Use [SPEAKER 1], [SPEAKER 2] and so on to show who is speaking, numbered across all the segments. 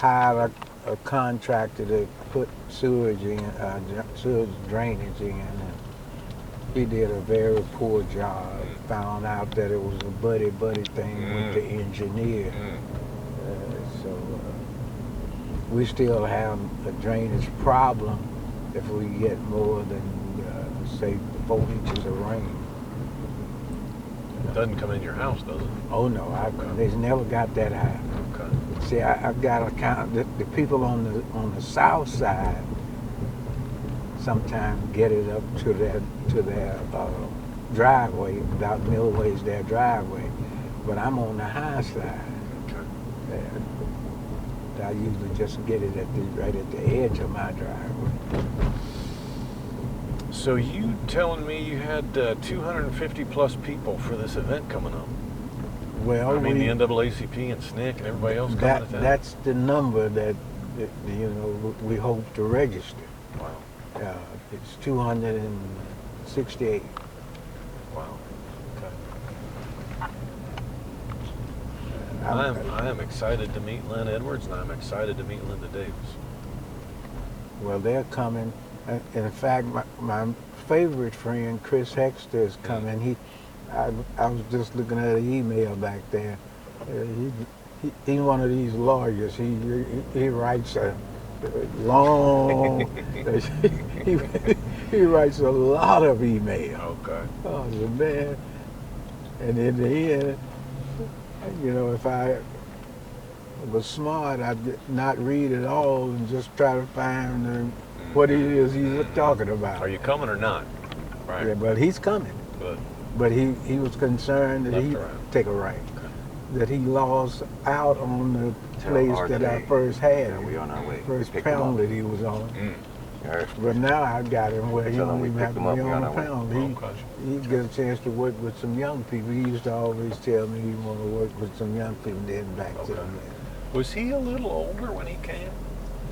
[SPEAKER 1] hired a contractor to put sewage drainage in, and he did a very poor job. Found out that it was a buddy thing with the engineer. So we still have a drainage problem if we get more than, say, 4 inches of rain.
[SPEAKER 2] It doesn't come in your house, does it?
[SPEAKER 1] Oh no, they've never got that high.
[SPEAKER 2] Okay.
[SPEAKER 1] See, I've got to count the people on the south side. Sometimes get it up to their driveway. About Millway's their driveway, but I'm on the high side.
[SPEAKER 2] Okay.
[SPEAKER 1] I usually just get it right at the edge of my driveway.
[SPEAKER 2] So you telling me you had 250 plus people for this event coming up?
[SPEAKER 1] Well,
[SPEAKER 2] I mean the NAACP and SNCC and everybody else coming at that?
[SPEAKER 1] That's the number that we hope to register.
[SPEAKER 2] Wow.
[SPEAKER 1] It's 268.
[SPEAKER 2] Wow. Okay. I am excited to meet Lynn Edwards, and I'm excited to meet Linda Davis.
[SPEAKER 1] Well, they're coming. In fact, my favorite friend, Chris Hexter, is coming. I was just looking at an email back there. He's one of these lawyers. He writes a long. he writes a lot of email.
[SPEAKER 2] Okay.
[SPEAKER 1] Oh man! And in the end, if I was smart, I'd not read it all and just try to find what it is he's talking about.
[SPEAKER 2] Are you coming or not? Right.
[SPEAKER 1] Yeah, but he's coming.
[SPEAKER 2] Good.
[SPEAKER 1] But he was concerned that
[SPEAKER 2] Left or right?
[SPEAKER 1] Take a right.
[SPEAKER 2] Okay.
[SPEAKER 1] That he lost out on the place that I first had.
[SPEAKER 3] Yeah, we on our way.
[SPEAKER 1] First pound that he was on.
[SPEAKER 3] Yes.
[SPEAKER 1] But now I got him where he
[SPEAKER 3] Tell him
[SPEAKER 1] don't
[SPEAKER 3] we
[SPEAKER 1] even
[SPEAKER 3] picked
[SPEAKER 1] have to
[SPEAKER 3] him
[SPEAKER 1] be
[SPEAKER 3] up, we
[SPEAKER 1] on
[SPEAKER 3] on
[SPEAKER 1] the
[SPEAKER 3] our way.
[SPEAKER 1] pound. He gets a chance to work with some young people. He used to always tell me he want to work with some young people, then back to the man.
[SPEAKER 2] Was he a little older when he came?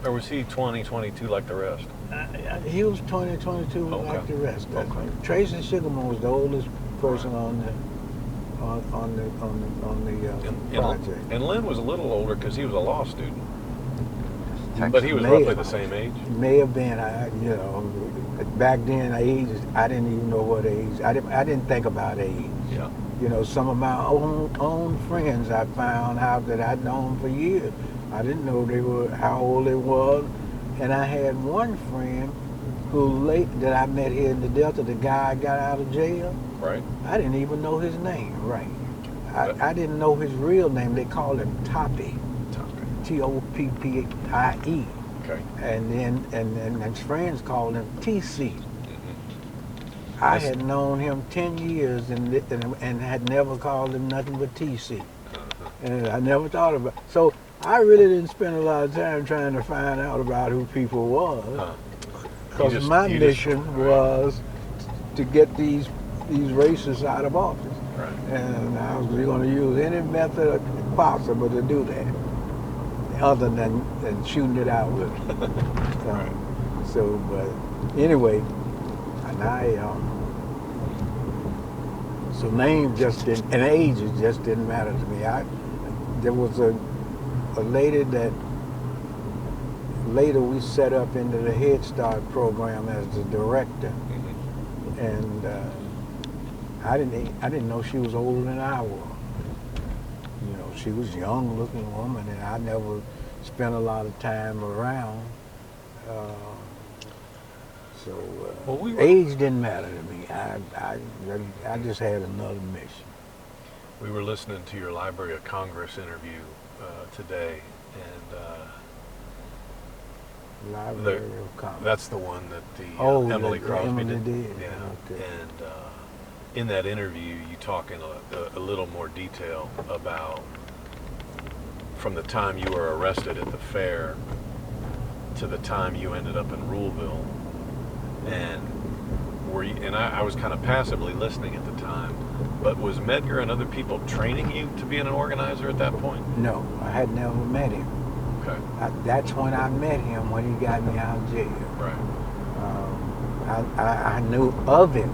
[SPEAKER 2] Or was he 20, 22 like the rest?
[SPEAKER 1] He was 20, 22 like the rest. Tracy Sugarman was the oldest person on the project.
[SPEAKER 2] And Lynn was a little older because he was a law student.
[SPEAKER 3] Texas.
[SPEAKER 2] But he was roughly the same age.
[SPEAKER 1] May have been, back then age, I didn't even know what age. I didn't think about age.
[SPEAKER 2] Yeah.
[SPEAKER 1] Some of my own friends I found out that I'd known for years. I didn't know how old they was. And I had one friend that I met here in the Delta, the guy got out of jail.
[SPEAKER 2] Right.
[SPEAKER 1] I didn't even know his name, right. I didn't know his real name. They called him Toppie. Toppie.
[SPEAKER 2] Okay.
[SPEAKER 1] And then and his friends called him TC. I had known him 10 years and had never called him nothing but TC. And I never thought about it. So I really didn't spend a lot of time trying to find out about who people was. Because my mission was to get these racists out of office.
[SPEAKER 2] Right.
[SPEAKER 1] And I was going to use any method possible to do that, other than shooting it out with them.
[SPEAKER 2] Right.
[SPEAKER 1] So, but anyway, and so name just didn't, and age just didn't matter to me. There was a lady that later we set up into the Head Start program as the director, and I didn't know she was older than I was. She was a young-looking woman, and I never spent a lot of time around. Age didn't matter to me. I just had another mission.
[SPEAKER 2] We were listening to your Library of Congress interview today, and
[SPEAKER 1] Library of Congress.
[SPEAKER 2] That's the one that Emily Crosby did.
[SPEAKER 1] Yeah.
[SPEAKER 2] Okay. And in that interview, you talk in a little more detail about from the time you were arrested at the fair to the time you ended up in Ruleville. And I was kind of passively listening at the time, but was Medgar and other people training you to be an organizer at that point?
[SPEAKER 1] No, I had never met him.
[SPEAKER 2] Okay.
[SPEAKER 1] That's when I met him, when he got me out of jail.
[SPEAKER 2] Right.
[SPEAKER 1] I knew of him.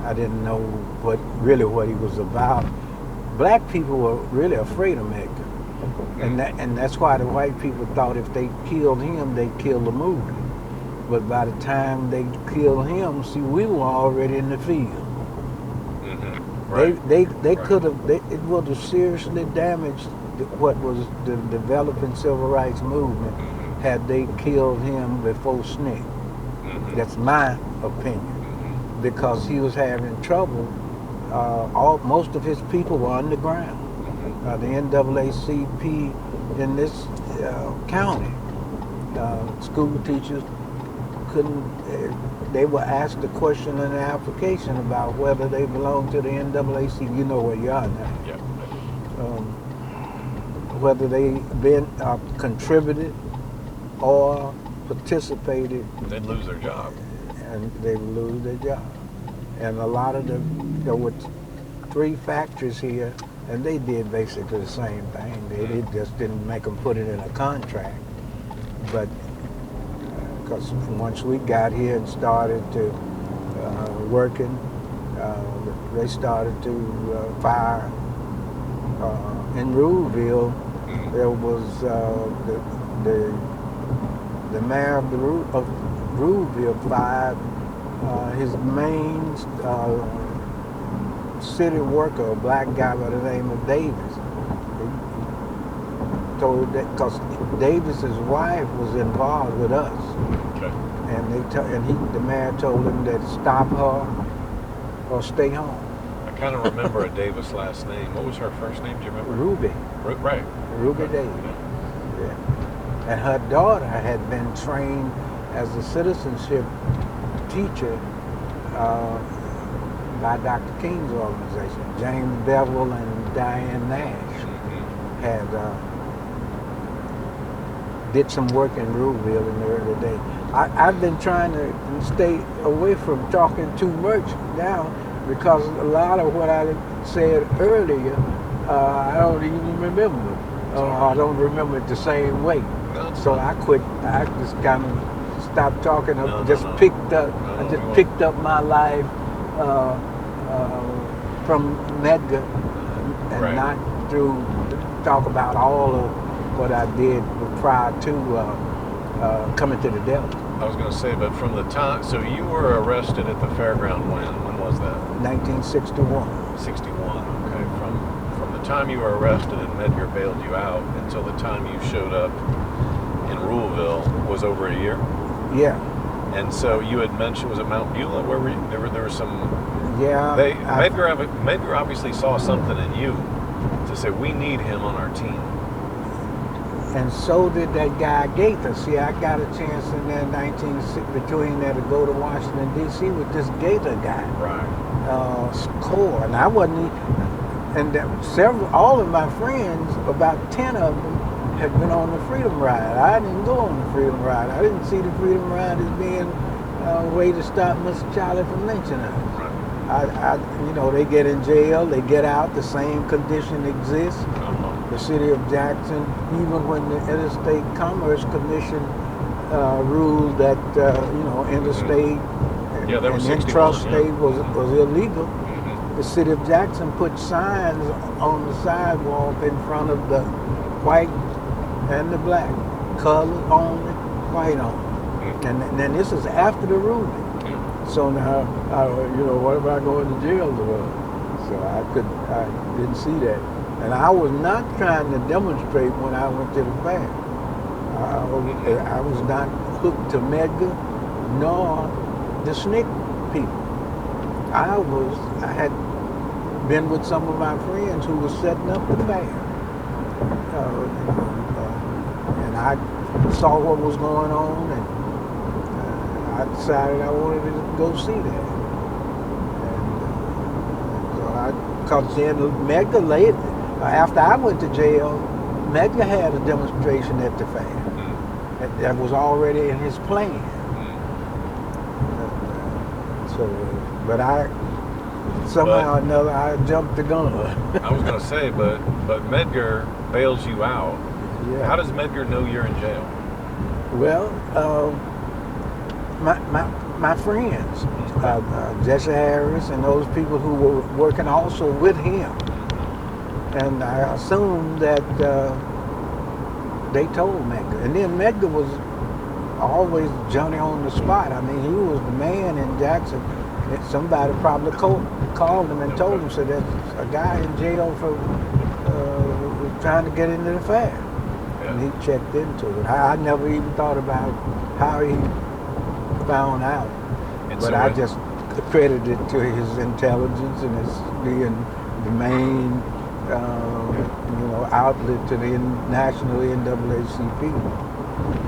[SPEAKER 1] I didn't know what he was about. Black people were really afraid of Medgar. And that's why the white people thought if they killed him, they'd kill the movie. But by the time they killed him, see, we were already in the field.
[SPEAKER 2] Right.
[SPEAKER 1] They
[SPEAKER 2] Right.
[SPEAKER 1] could have, it would have seriously damaged what was the developing civil rights movement had they killed him before SNCC. That's my opinion, because he was having trouble. Most of his people were underground. The NAACP in this county, school teachers couldn't. They were asked a question in the application about whether they belonged to the NAACP. You know where you are now.
[SPEAKER 2] Yeah.
[SPEAKER 1] Whether they been contributed or participated,
[SPEAKER 2] They'd lose their job.
[SPEAKER 1] and they would lose their job. And a lot of there were 3 factories here, and they did basically the same thing. They just didn't make them put it in a contract. But because once we got here and started to working, they started to fire. In Ruleville, there was the mayor of Ruleville fired his main city worker, a black guy by the name of Davis. He told that because Davis's wife was involved with us,
[SPEAKER 2] Okay.
[SPEAKER 1] and the mayor told him that stop her or stay home.
[SPEAKER 2] I kind of remember a Davis last name. What was her first name? Do you remember?
[SPEAKER 1] Ruby
[SPEAKER 2] Right.
[SPEAKER 1] Davis. Yeah. And her daughter had been trained as a citizenship teacher by Dr. King's organization. James Bevel and Diane Nash had did some work in Ruleville in the early days. I've been trying to stay away from talking too much now, because a lot of what I said earlier, I don't even remember. I don't remember it the same way. So I quit. I just kind of stopped talking. I just picked up my life from Medgar, and not through talk about all of what I did prior to coming to the Delta.
[SPEAKER 2] I was going to say, but from the time, so you were arrested at the fairground when? When was that?
[SPEAKER 1] 1961.
[SPEAKER 2] 61. Okay. From the time you were arrested and Medgar bailed you out until the time you showed up in Ruleville was over a year.
[SPEAKER 1] Yeah.
[SPEAKER 2] And so you had mentioned, was it Mount Beulah? Where were you? There was some.
[SPEAKER 1] Yeah.
[SPEAKER 2] Medgar obviously saw something in you to say, we need him on our team.
[SPEAKER 1] And so did that guy Gaither. See, I got a chance in that between there to go to Washington D.C. with this Gaither guy.
[SPEAKER 2] Right.
[SPEAKER 1] Score, and I wasn't. And all of my friends, about 10 of them, had been on the Freedom Ride. I didn't go on the Freedom Ride. I didn't see the Freedom Ride as being a way to stop Mr. Charlie from lynching us. They get in jail, they get out, the same condition exists. The city of Jackson, even when the Interstate Commerce Commission ruled that interstate and intrastate was illegal, the city of Jackson put signs on the sidewalk in front of the white and the black, color only, white only. And then this is after the ruling. So now, what if I go into jail tomorrow? So I didn't see that. And I was not trying to demonstrate when I went to the fair. I was not hooked to Medgar nor the SNCC people. I had been with some of my friends who were setting up the fair. And I saw what was going on, and I decided I wanted to go see that. And so because then Medgar later, after I went to jail, Medgar had a demonstration at the fair. That was already in his plan. But somehow or another, I jumped the gun.
[SPEAKER 2] I was going to say, but Medgar bails you out.
[SPEAKER 1] Yeah.
[SPEAKER 2] How does Medgar know you're in jail?
[SPEAKER 1] Well, my friends, Jesse Harris and those people who were working also with him. And I assumed that they told Medgar. And then Medgar was always Johnny on the spot. I mean, he was the man in Jackson. Somebody probably called him and told him, so there's a guy in jail for trying to get into the fair.
[SPEAKER 2] Yeah.
[SPEAKER 1] And he checked into it. I never even thought about how he found out.
[SPEAKER 2] And
[SPEAKER 1] But
[SPEAKER 2] so
[SPEAKER 1] I
[SPEAKER 2] when-
[SPEAKER 1] just credited it to his intelligence and his being the main outlet to the national NAACP.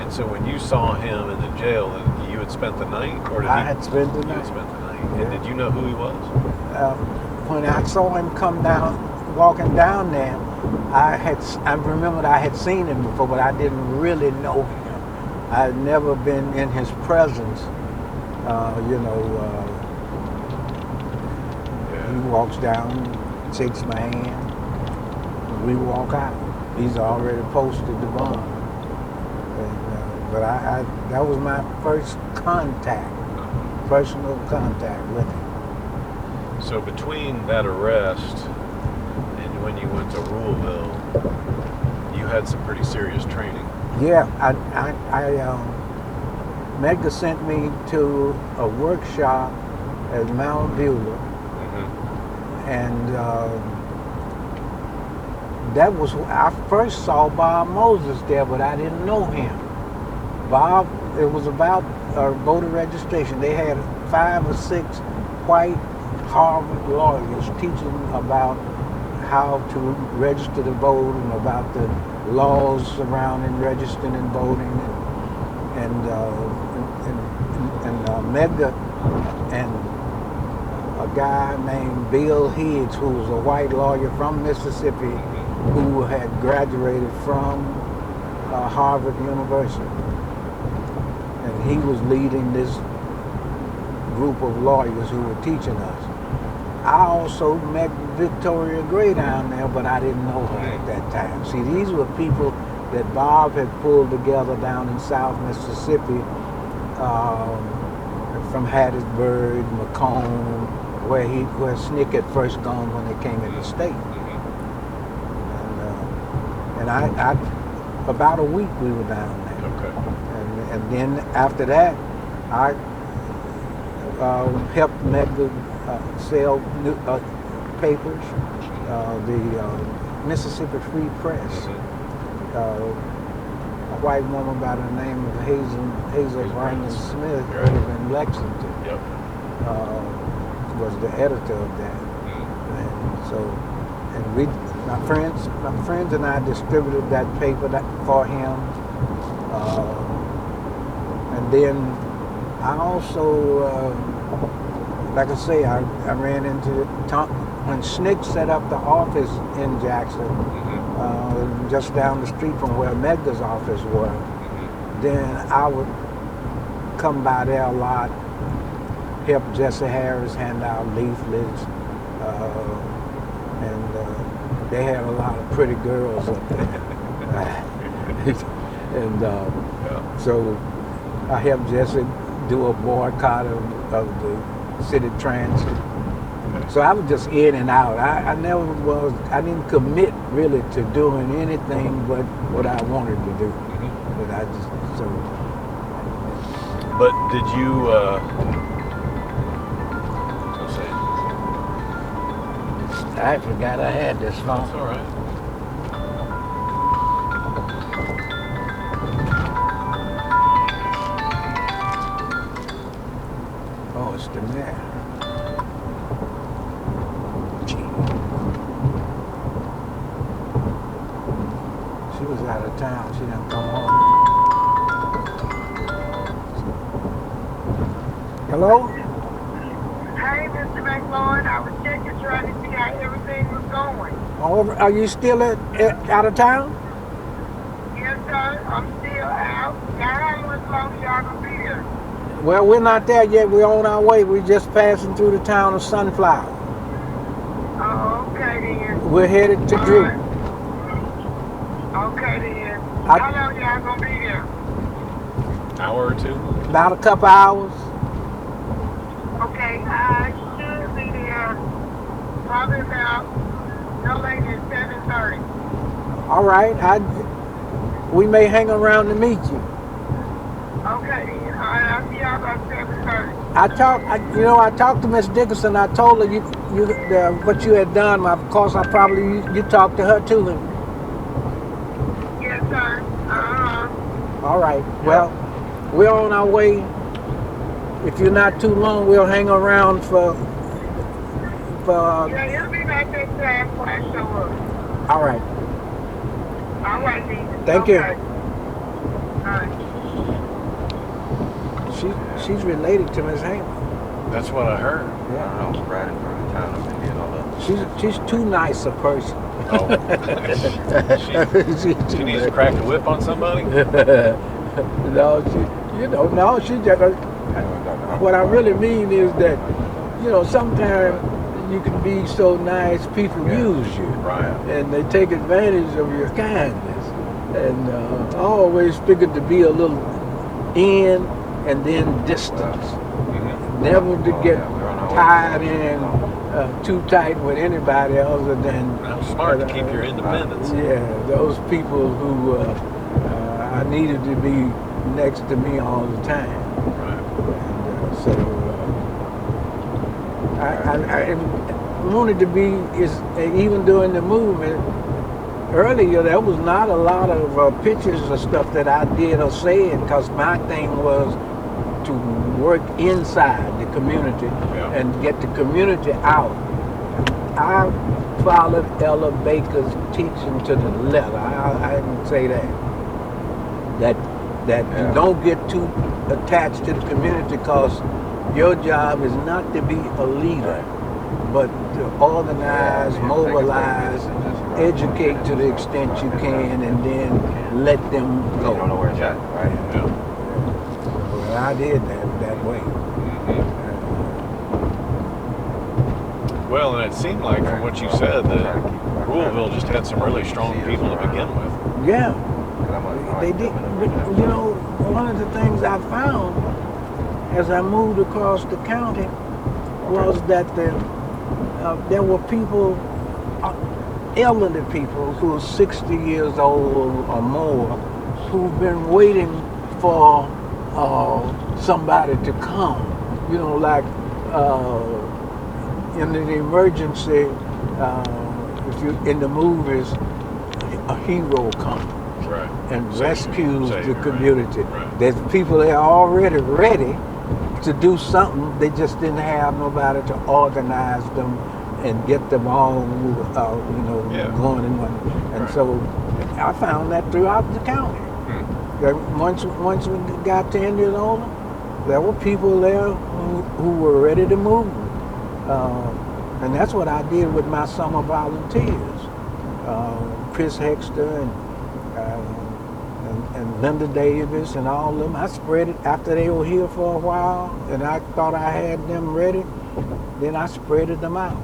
[SPEAKER 2] And so when you saw him in the jail, you had spent the night, or did
[SPEAKER 1] I
[SPEAKER 2] he-
[SPEAKER 1] had spent the
[SPEAKER 2] You
[SPEAKER 1] night.
[SPEAKER 2] had spent the night.
[SPEAKER 1] Yeah.
[SPEAKER 2] And did you know who he was?
[SPEAKER 1] When I saw him come down, walking down there, I remembered I had seen him before, but I didn't really know him. I had never been in his presence. He walks down, shakes my hand, and we walk out. He's already posted the bond. But that was my first contact, personal contact with him.
[SPEAKER 2] So between that arrest and when you went to Ruleville, you had some pretty serious training.
[SPEAKER 1] Yeah, Medgar sent me to a workshop at Mount Beulah, and that was I first saw Bob Moses there, but I didn't know him. Bob, it was about voter registration. They had 5 or 6 white Harvard lawyers teaching about how to register to vote and about the laws surrounding registering and voting, and Medgar and a guy named Bill Higgs, who was a white lawyer from Mississippi, who had graduated from Harvard University, and he was leading this group of lawyers who were teaching us. I also met Victoria Gray down there, but I didn't know her at that time. See, these were people that Bob had pulled together down in South Mississippi, from Hattiesburg, Macomb, where SNCC had first gone when they came in the state. And I about a week we were down there.
[SPEAKER 2] Okay.
[SPEAKER 1] And then after that, I helped Medgar sell papers, the Mississippi Free Press. A white woman by the name of Hazel Vernon Smith in Lexington was the editor of that. And so, my friends and I distributed that paper for him. And then I also, like I say, I ran into when SNCC set up the office in Jackson, just down the street from where Medgar's office was. Then I would come by there a lot, help Jesse Harris hand out leaflets, and they had a lot of pretty girls up there. And so I helped Jesse do a boycott of the city transit. So I was just in and out. I didn't commit really to doing anything but what I wanted to do. But I just,
[SPEAKER 2] But did you,
[SPEAKER 1] I forgot I had this phone.
[SPEAKER 2] That's all right.
[SPEAKER 1] Oh, it's the mayor. She was out of town. She didn't come home. Hello?
[SPEAKER 4] Hey, Mr. McLaurin, I was checking, trying to see how everything was going.
[SPEAKER 1] Oh, are you still out of town?
[SPEAKER 4] Yes, sir, I'm still out. How long y'all gonna be there?
[SPEAKER 1] Well, we're not there yet. We're on our way. We're just passing through the town of Sunflower.
[SPEAKER 4] Oh, okay then.
[SPEAKER 1] We're headed to Drew.
[SPEAKER 4] Alright. Okay then. How long y'all gonna be there?
[SPEAKER 2] Hour or two?
[SPEAKER 1] About a couple hours.
[SPEAKER 4] Okay, I should be there probably about no later than 7:30.
[SPEAKER 1] All right. we may hang around to meet you.
[SPEAKER 4] Okay, then. All right, I'll see y'all about 7:30.
[SPEAKER 1] I talked to Miss Dickerson. I told her what you had done. Of course, you talked to her too.
[SPEAKER 4] Yes, sir.
[SPEAKER 1] All right. Well, we're on our way. If you're not too long, we'll hang around for.
[SPEAKER 4] Yeah, it'll be about that time before I show up.
[SPEAKER 1] All right.
[SPEAKER 4] All right, then.
[SPEAKER 1] Thank you.
[SPEAKER 4] Okay. All right.
[SPEAKER 1] She's related to Miss Hamer.
[SPEAKER 2] That's what I heard.
[SPEAKER 3] I don't know, riding through the town up and did all that.
[SPEAKER 1] She's too nice a person.
[SPEAKER 2] Oh. she needs to crack the whip on somebody?
[SPEAKER 1] No, she just. What I really mean is that, sometimes you can be so nice, people use you.
[SPEAKER 2] Right.
[SPEAKER 1] And they take advantage of your kindness. And I always figured to be a little in and then distance.
[SPEAKER 2] Mm-hmm.
[SPEAKER 1] Never to get tied in too tight with anybody other than.
[SPEAKER 2] Smart to keep your independence.
[SPEAKER 1] Those people who I needed to be next to me all the time.
[SPEAKER 2] Right.
[SPEAKER 1] And, so I wanted to be even during the movement. Earlier, there was not a lot of pictures or stuff that I did or said because my thing was to work inside the community and get the community out. I followed Ella Baker's teaching to the letter. I didn't say that you don't get too attached to the community because your job is not to be a leader, but to organize, mobilize, educate to the extent you can, and then let them go.
[SPEAKER 3] You don't know where it's at, right?
[SPEAKER 2] Yeah.
[SPEAKER 1] Well, I did that way.
[SPEAKER 2] Well, and it seemed like from what you said that Louisville just had some really strong people to begin with.
[SPEAKER 1] Yeah, they did. But, one of the things I found as I moved across the county was that there were people, elderly people who are 60 years old or more, who've been waiting for somebody to come. Like in the emergency, if you in the movies, a hero comes and rescues the community.
[SPEAKER 2] Right.
[SPEAKER 1] There's people that are already ready to do something. They just didn't have nobody to organize them and get them all, going in one. And so I found that throughout the county. That once we got 10 years older, there were people there who were ready to move. And that's what I did with my summer volunteers. Chris Hexter and Linda Davis and all of them. I spread it after they were here for a while, and I thought I had them ready. Then I spreaded them out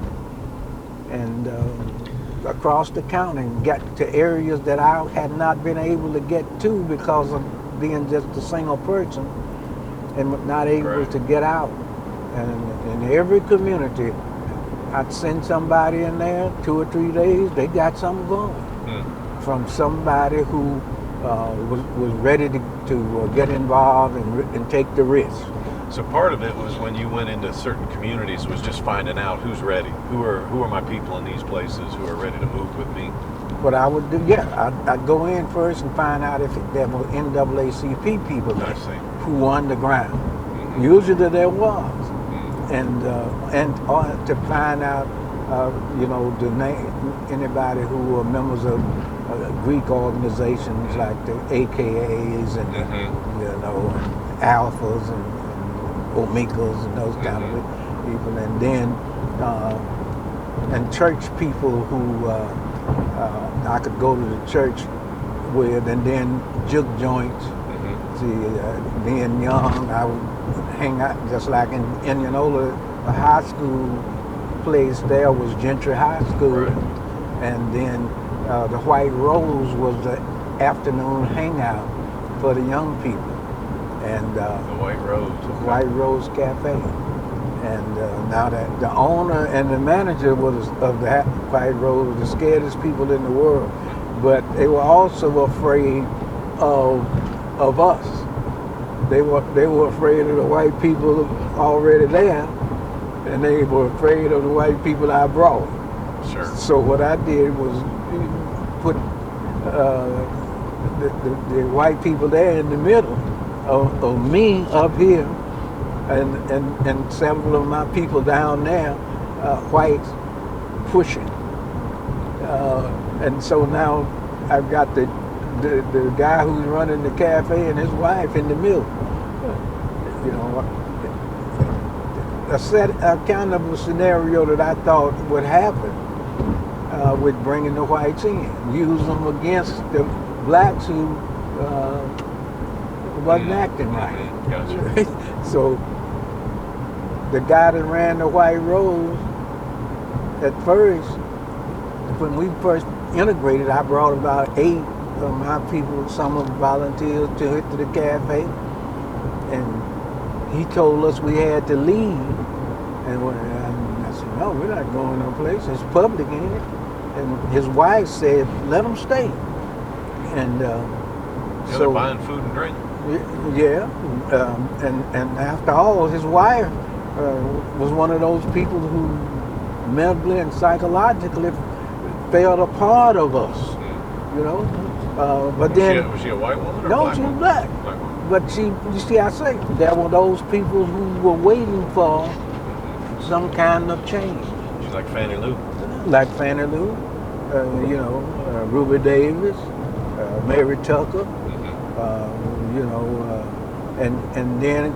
[SPEAKER 1] and across the county and got to areas that I had not been able to get to because of being just a single person and not able to get out. And in every community, I'd send somebody in there 2 or 3 days. They got something going from somebody who was ready to get involved and take the risk.
[SPEAKER 2] So part of it was when you went into certain communities was just finding out who's ready, who are my people in these places who are ready to move with me.
[SPEAKER 1] What I would do, I'd go in first and find out if there were NAACP people there who won the ground. Mm-hmm. Usually there was, and to find out, the name anybody who were members of Greek organizations like the AKAs and and Alphas and Omegas and those kind of people, and then and church people who I could go to the church with, and then juke joints. See, being young, I would hang out just like in Indianola, the high school place there was Gentry High School, and then the White Rose was the afternoon hangout for the young people. And the
[SPEAKER 2] White Rose.
[SPEAKER 1] White Rose Cafe. And now that the owner and the manager of the White Rose were the scariest people in the world. But they were also afraid of us. They were afraid of the white people already there, and they were afraid of the white people I brought.
[SPEAKER 2] Sure.
[SPEAKER 1] So what I did was put the white people there in the middle of me up here, and several of my people down there, whites pushing. And so now I've got the guy who's running the cafe and his wife in the middle. You know, a kind of a scenario that I thought would happen with bringing the whites in, use them against the blacks who wasn't acting right.
[SPEAKER 2] Gotcha.
[SPEAKER 1] So the guy that ran the White Rose, at first, when we first integrated, I brought about 8 of my people, some of them volunteers, to hit to the cafe, and he told us we had to leave. And I said, no, we're not going no place. It's public, ain't it? And his wife said, let them stay. And
[SPEAKER 2] So they're buying food and drink.
[SPEAKER 1] yeah, and after all, his wife was one of those people who mentally and psychologically felt a part of us, you know. But then
[SPEAKER 2] Was she a white woman or
[SPEAKER 1] no,
[SPEAKER 2] black
[SPEAKER 1] she was
[SPEAKER 2] woman?
[SPEAKER 1] black.
[SPEAKER 2] Black woman.
[SPEAKER 1] But you see, I say there were those people who were waiting for some kind of change,
[SPEAKER 2] She's like Fannie Lou.
[SPEAKER 1] like Fannie Lou, you know, Ruby Davis, Mary Tucker. You know, and then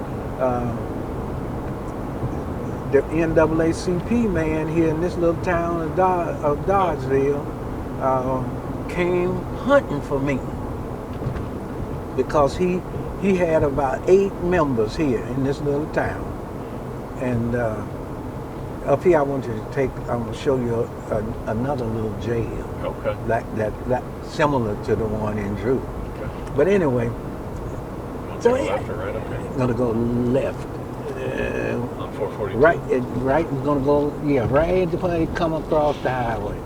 [SPEAKER 1] the NAACP man here in this little town of Dodgeville came hunting for me because he had about 8 members here in this little town, and up here I want you to I'm gonna show you another little jail,
[SPEAKER 2] Okay.
[SPEAKER 1] like that similar to the one in Drew.
[SPEAKER 2] Okay.
[SPEAKER 1] But anyway,
[SPEAKER 2] You want to
[SPEAKER 1] so
[SPEAKER 2] take a left or right? Okay.
[SPEAKER 1] I'm gonna go left.
[SPEAKER 2] On 442.
[SPEAKER 1] Right, right. We're gonna go, yeah, right at the point you come across the highway.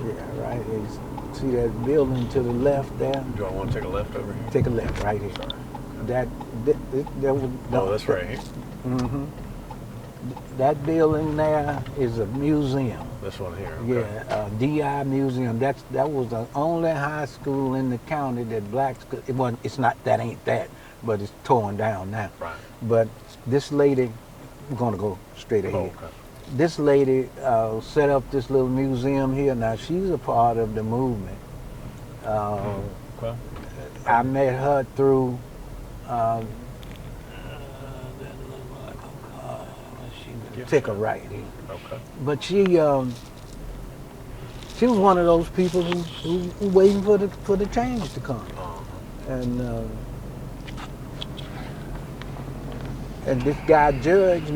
[SPEAKER 1] Yeah, right. See that building to the left there?
[SPEAKER 2] Do I want to take a left over here?
[SPEAKER 1] Take a left right here.
[SPEAKER 2] Sorry.
[SPEAKER 1] That was.
[SPEAKER 2] Oh, that's right here.
[SPEAKER 1] Mm-hmm. That building there is a museum.
[SPEAKER 2] This one here. Okay.
[SPEAKER 1] Yeah, DI Museum. That was the only high school in the county that blacks could. It wasn't. It's not. That ain't that. But it's torn down now.
[SPEAKER 2] Right.
[SPEAKER 1] But this lady, we're gonna go straight ahead.
[SPEAKER 2] Oh, okay.
[SPEAKER 1] This lady set up this little museum here. Now she's a part of the movement.
[SPEAKER 2] Okay.
[SPEAKER 1] I met her through. Take a right here.
[SPEAKER 2] Okay.
[SPEAKER 1] But she was one of those people who waiting for the change to come, and this guy judge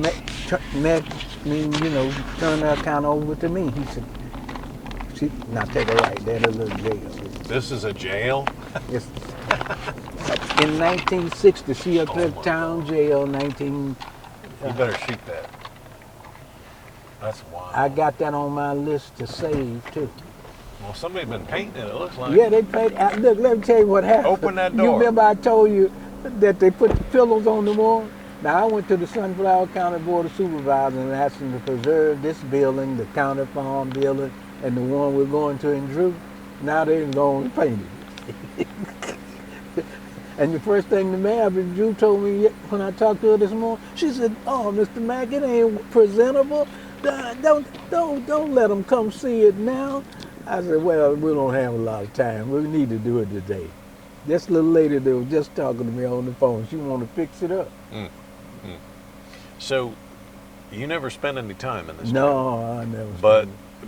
[SPEAKER 1] met me, you know, turned her account over to me. He said, now take a right, there's a little jail.
[SPEAKER 2] This is a jail?
[SPEAKER 1] Yes. In 1960, she up
[SPEAKER 2] Oh,
[SPEAKER 1] at
[SPEAKER 2] my
[SPEAKER 1] town jail. 19.
[SPEAKER 2] You better shoot that. That's wild.
[SPEAKER 1] I got that on my list to save too.
[SPEAKER 2] Well, somebody's been painting it, it looks like.
[SPEAKER 1] Yeah, they paid. Look, let me tell you what happened.
[SPEAKER 2] Open that
[SPEAKER 1] You
[SPEAKER 2] door.
[SPEAKER 1] remember I told you that they put the pillows on the wall? Now, I went to the Sunflower County Board of Supervisors and asked them to preserve this building, the county farm building, and the one we're going to in Drew. Now they're going to paint it. And the first thing the mayor, Drew, told me when I talked to her this morning, she said, "Oh, Mr. Mack, it ain't presentable. Don't let them come see it now." I said, "Well, we don't have a lot of time. We need to do it today." This little lady that was just talking to me on the phone, she want to fix it up.
[SPEAKER 2] So, you never spent any time in this?
[SPEAKER 1] No, I never.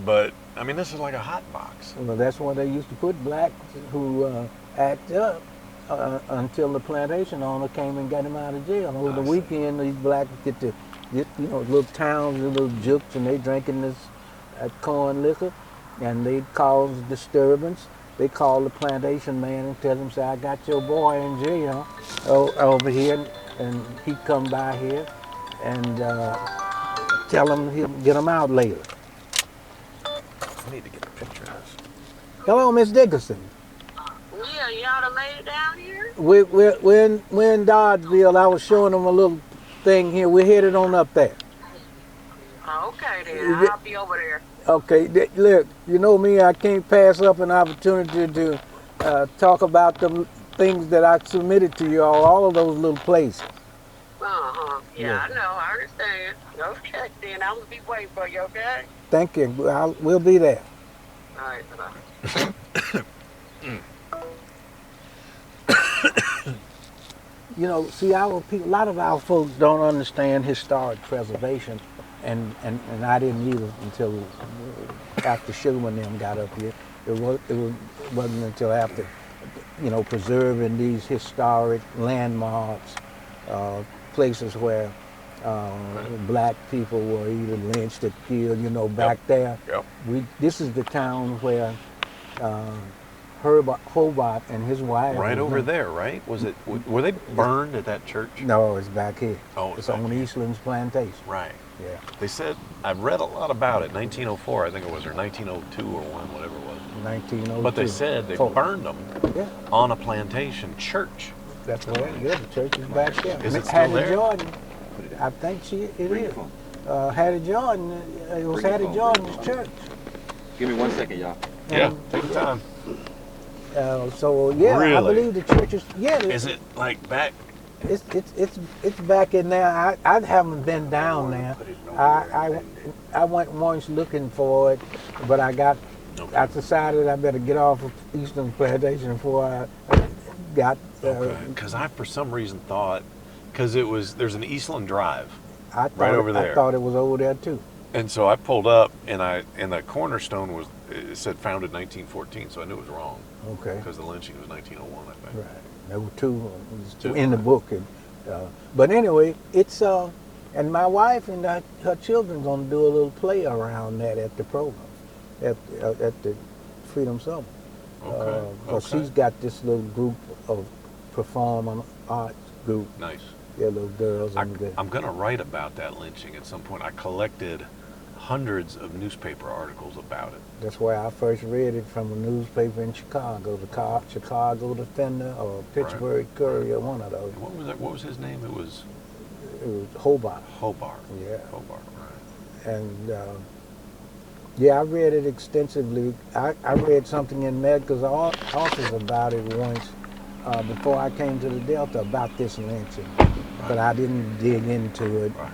[SPEAKER 2] But I mean, this is like a hot box.
[SPEAKER 1] Well, that's where they used to put blacks who act up until the plantation owner came and got him out of jail. Over the weekend, these blacks get to, little towns, little jukes, and they drinking this corn liquor, and they cause disturbance. They call the plantation man and tell him, say, "I got your boy in jail over here," and he come by here and tell him he'll get him out later.
[SPEAKER 2] I need to get a picture of this.
[SPEAKER 1] Hello, Miss Dickerson.
[SPEAKER 4] Yeah, y'all done made it down here?
[SPEAKER 1] We're in Dodgeville. I was showing them a little thing here. We're headed on up there.
[SPEAKER 4] Okay, then. I'll be over there.
[SPEAKER 1] Okay, look, you know me, I can't pass up an opportunity to talk about the things that I submitted to you all of those little places.
[SPEAKER 4] Uh-huh. Yeah,
[SPEAKER 1] Yeah.
[SPEAKER 4] I know. I understand. Okay, then. I'm going to be waiting for you, okay?
[SPEAKER 1] Thank you. We'll be there.
[SPEAKER 4] All right, bye-bye.
[SPEAKER 1] You know, see, our people, a lot of our folks don't understand historic preservation, and I didn't either until after Schumann and them got up here. Wasn't until after, you know, preserving these historic landmarks, places where black people were either lynched or killed. You know, back there.
[SPEAKER 2] Yep.
[SPEAKER 1] This is the town where Hobart and his wife.
[SPEAKER 2] Right over there, right? Was it? Were they burned at that church?
[SPEAKER 1] No, it's back here.
[SPEAKER 2] Oh,
[SPEAKER 1] it's
[SPEAKER 2] back
[SPEAKER 1] on
[SPEAKER 2] here.
[SPEAKER 1] Eastland's plantation.
[SPEAKER 2] Right.
[SPEAKER 1] Yeah.
[SPEAKER 2] They said, I've read a lot about it, 1904, I think it was, or 1902 or one, whatever it was.
[SPEAKER 1] 1902.
[SPEAKER 2] But they said they
[SPEAKER 1] Oh.
[SPEAKER 2] burned them
[SPEAKER 1] Yeah,
[SPEAKER 2] on a plantation church.
[SPEAKER 1] that's where. Yeah, the church is back there.
[SPEAKER 2] Is it still
[SPEAKER 1] Hattie
[SPEAKER 2] there?
[SPEAKER 1] Jordan. I think it
[SPEAKER 3] Bring
[SPEAKER 1] is.
[SPEAKER 3] your phone.
[SPEAKER 1] Hattie Jordan. It was
[SPEAKER 3] Bring your
[SPEAKER 1] Hattie
[SPEAKER 3] phone,
[SPEAKER 1] Jordan's
[SPEAKER 3] bring your
[SPEAKER 1] church.
[SPEAKER 3] Give me 1 second, y'all.
[SPEAKER 2] Yeah, take your time.
[SPEAKER 1] So yeah, I
[SPEAKER 2] Really?
[SPEAKER 1] believe the church is. Yeah,
[SPEAKER 2] Is it like back?
[SPEAKER 1] it's back in there. I haven't been down there. I went once looking for it, but I decided I better get off of Eastern Plantation before I got.
[SPEAKER 2] Because I, for some reason, thought, because there's an Eastland Drive,
[SPEAKER 1] I thought,
[SPEAKER 2] right over there.
[SPEAKER 1] I thought it was over there too.
[SPEAKER 2] and so I pulled up, and the cornerstone it said founded 1914, so I knew it was wrong.
[SPEAKER 1] Okay.
[SPEAKER 2] Because the lynching was 1901, I think.
[SPEAKER 1] Right. There were two
[SPEAKER 2] Two.
[SPEAKER 1] in the book. But anyway, it's and my wife and her children going to do a little play around that at the program, at the Freedom Summer.
[SPEAKER 2] Okay.
[SPEAKER 1] Because she's got this little group of performing arts group.
[SPEAKER 2] Nice.
[SPEAKER 1] Yeah, little girls.
[SPEAKER 2] I'm going to write about that lynching at some point. I collected hundreds of newspaper articles about it.
[SPEAKER 1] That's where I first read it, from a newspaper in Chicago, the Chicago Defender or Pittsburgh Courier, one of those.
[SPEAKER 2] What was that? What was his name? It was
[SPEAKER 1] Hobart.
[SPEAKER 2] Hobart.
[SPEAKER 1] Yeah.
[SPEAKER 2] Hobart, right.
[SPEAKER 1] And yeah, I read it extensively. I read something in Medgar's office about it once before I came to the Delta about this lynching, but I didn't dig into it.
[SPEAKER 2] Right.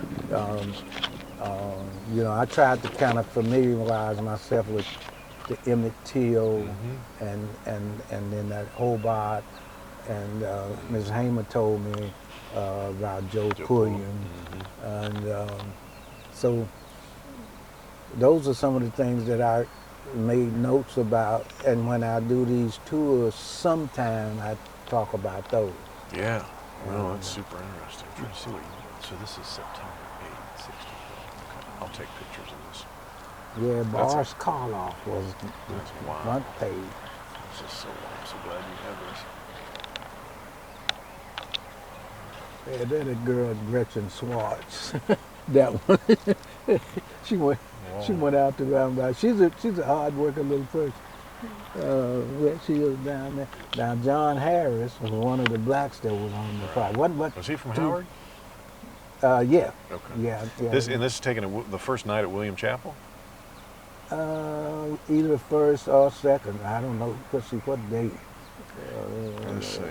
[SPEAKER 1] You know, I tried to kind of familiarize myself with the Emmett Till and then that Hobart, and Ms. Hamer told me about Joe Pulliam, and so those are some of the things that I made notes about, and when I do these tours, sometime I talk about those.
[SPEAKER 2] Yeah. Well, that's super interesting. I'm trying to see what so this is September 8th, 64. Okay. I'll take pictures of this.
[SPEAKER 1] Yeah, Boris Karloff was
[SPEAKER 2] That's
[SPEAKER 1] the
[SPEAKER 2] wild.
[SPEAKER 1] front page.
[SPEAKER 2] This is I'm so glad you have this.
[SPEAKER 1] Yeah, that a girl, Gretchen Swartz. That one. She went out to round. She's a hard working little person. Where she is down there. Now John Harris was one of the blacks that was on the fire.
[SPEAKER 2] Was he from Howard?
[SPEAKER 1] Yeah.
[SPEAKER 2] Okay.
[SPEAKER 1] Yeah.
[SPEAKER 2] This is taken the first night at William Chapel?
[SPEAKER 1] Either the first or second. I don't know. Let's see what date.
[SPEAKER 2] Let's see.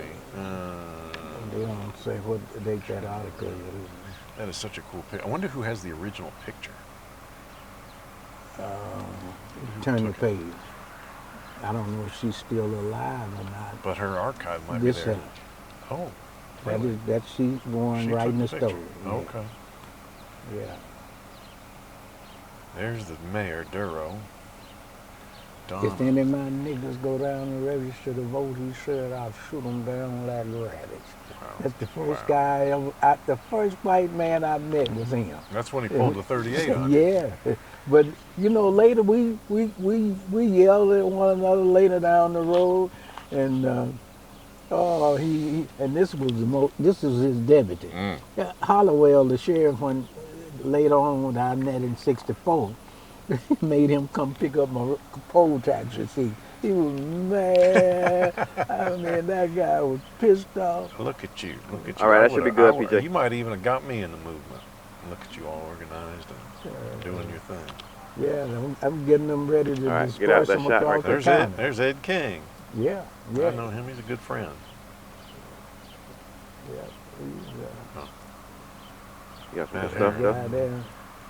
[SPEAKER 1] They don't say what date that article is.
[SPEAKER 2] That is such a cool picture. I wonder who has the original picture.
[SPEAKER 1] Turn the page. I don't know if she's still alive or not.
[SPEAKER 2] But her archive might
[SPEAKER 1] This
[SPEAKER 2] be there.
[SPEAKER 1] ain't.
[SPEAKER 2] Oh,
[SPEAKER 1] That
[SPEAKER 2] really?
[SPEAKER 1] is that she's going
[SPEAKER 2] She
[SPEAKER 1] right
[SPEAKER 2] took
[SPEAKER 1] in the
[SPEAKER 2] picture.
[SPEAKER 1] stove. Yeah.
[SPEAKER 2] Okay.
[SPEAKER 1] Yeah.
[SPEAKER 2] There's the mayor, Duro.
[SPEAKER 1] If any of my niggas go down and register to vote, he said, I'll shoot them down like rabbits.
[SPEAKER 2] Wow.
[SPEAKER 1] That's the first
[SPEAKER 2] Wow.
[SPEAKER 1] guy the first white man I met was him.
[SPEAKER 2] That's when he pulled the 38 on.
[SPEAKER 1] Yeah. But you know, later we yelled at one another later down the road, and and this was his deputy. Yeah, Hollowell, the sheriff, when later on when I met in '64, Made him come pick up my poll tax receipt. He was mad. I mean, that guy was pissed off.
[SPEAKER 2] Look at you. Look at you.
[SPEAKER 3] All right,
[SPEAKER 2] I
[SPEAKER 3] that should be
[SPEAKER 2] would've-
[SPEAKER 3] good,
[SPEAKER 2] I would-
[SPEAKER 3] PJ.
[SPEAKER 2] You might even have got me in the movement. Look at you all organized and doing your thing.
[SPEAKER 1] Yeah, I'm getting them ready to
[SPEAKER 3] All right, get out
[SPEAKER 1] disperse
[SPEAKER 3] that
[SPEAKER 1] them
[SPEAKER 3] shot
[SPEAKER 1] across
[SPEAKER 3] right
[SPEAKER 1] the
[SPEAKER 3] there.
[SPEAKER 2] There's Ed.
[SPEAKER 1] county.
[SPEAKER 2] There's Ed King.
[SPEAKER 1] Yeah,
[SPEAKER 2] I
[SPEAKER 1] yeah,
[SPEAKER 2] know him. He's a good friend.
[SPEAKER 1] yeah. He's,
[SPEAKER 3] You got some good
[SPEAKER 2] Yeah,
[SPEAKER 3] stuff,
[SPEAKER 1] the
[SPEAKER 3] though?
[SPEAKER 1] guy there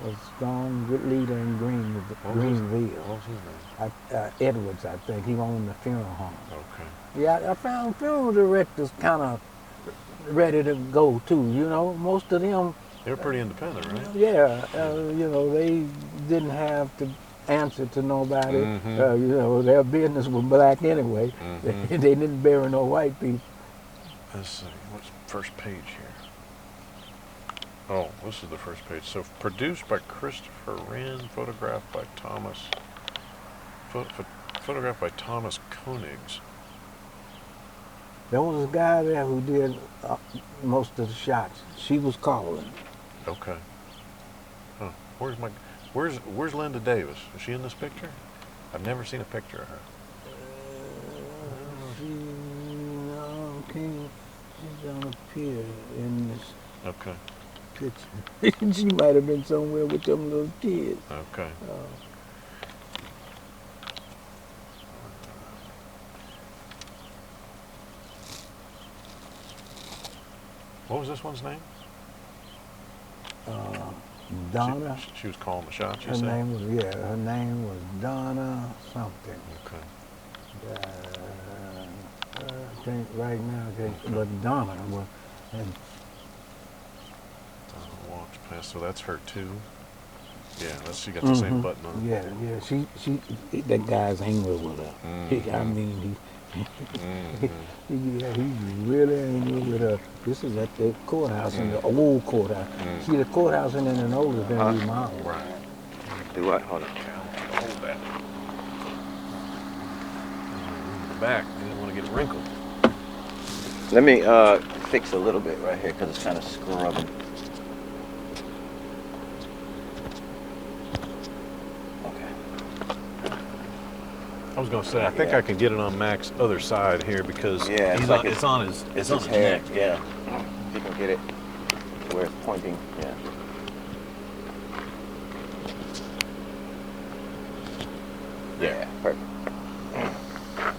[SPEAKER 1] was a strong, good leader in Greenville.
[SPEAKER 2] What was his name?
[SPEAKER 1] Edwards, I think. He owned the funeral home.
[SPEAKER 2] Okay.
[SPEAKER 1] Yeah, I found funeral directors kind of ready to go too. You know, most of them,
[SPEAKER 2] They were pretty independent, right?
[SPEAKER 1] yeah, you know, they didn't have to answer to nobody.
[SPEAKER 2] Mhm.
[SPEAKER 1] You know, their business was black anyway.
[SPEAKER 2] Mhm.
[SPEAKER 1] They didn't bury no white people.
[SPEAKER 2] Let's see. What's the first page here? Oh, this is the first page. So produced by Christopher Wren, photographed by Thomas. Photographed by Thomas Koenigs.
[SPEAKER 1] There was a guy there who did most of the shots. She was calling.
[SPEAKER 2] Okay. Huh. Where's Linda Davis? Is she in this picture? I've never seen a picture of her.
[SPEAKER 1] She don't appear in this
[SPEAKER 2] Okay.
[SPEAKER 1] picture. She might have been somewhere with them little kids.
[SPEAKER 2] Okay. What was this one's name?
[SPEAKER 1] Donna.
[SPEAKER 2] She was calling the shots, you
[SPEAKER 1] Her
[SPEAKER 2] said?
[SPEAKER 1] name was her name was Donna something.
[SPEAKER 2] Okay.
[SPEAKER 1] I think right now, but Donna was, and
[SPEAKER 2] Walks past, so that's her too. Yeah, she got the same button on.
[SPEAKER 1] yeah, she, that guy's angry with her. I mean, he's really angry with her. This is at the courthouse, in the old courthouse. See, the courthouse in an older than remodeled.
[SPEAKER 2] Right.
[SPEAKER 3] Do what? Hold on.
[SPEAKER 2] Hold that. Back. I didn't want to get it wrinkled.
[SPEAKER 3] Let me fix a little bit right here because it's kind of scrubbing. Okay.
[SPEAKER 2] I was gonna say, I think I can get it on Mac's other side here because
[SPEAKER 3] Yeah, it's
[SPEAKER 2] he's
[SPEAKER 3] like
[SPEAKER 2] it's on his
[SPEAKER 3] It's
[SPEAKER 2] on
[SPEAKER 3] his
[SPEAKER 2] his
[SPEAKER 3] hair.
[SPEAKER 2] neck.
[SPEAKER 3] Yeah. You can get it where it's pointing. Yeah. Yeah. Perfect.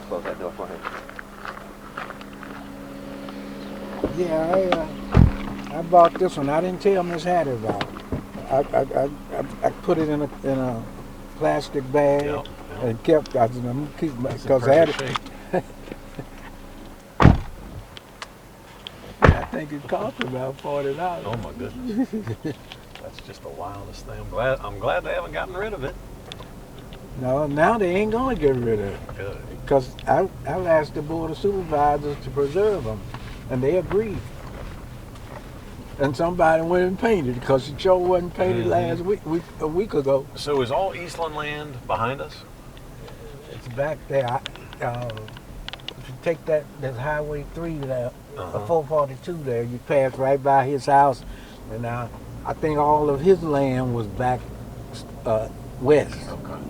[SPEAKER 3] Close that door for him.
[SPEAKER 1] Yeah, I bought this one. I didn't tell Miss Hattie about it. I put it in a plastic bag
[SPEAKER 2] Yep, yep.
[SPEAKER 1] and kept. I said, I'm gonna keep my
[SPEAKER 2] It's in
[SPEAKER 1] because Hattie.
[SPEAKER 2] perfect shape.
[SPEAKER 1] I think it cost about $40.
[SPEAKER 2] Oh my goodness. That's just the wildest thing. I'm glad they haven't gotten rid of it.
[SPEAKER 1] No, now they ain't gonna get rid of it
[SPEAKER 2] Good.
[SPEAKER 1] because I asked the board of supervisors to preserve them, and they agreed. And somebody went and painted because it sure wasn't painted last a week ago.
[SPEAKER 2] So is all Eastland land behind us?
[SPEAKER 1] It's back there. If you take there's Highway 3 there, 442 there, you pass right by his house, and I think all of his land was back west.
[SPEAKER 2] Okay.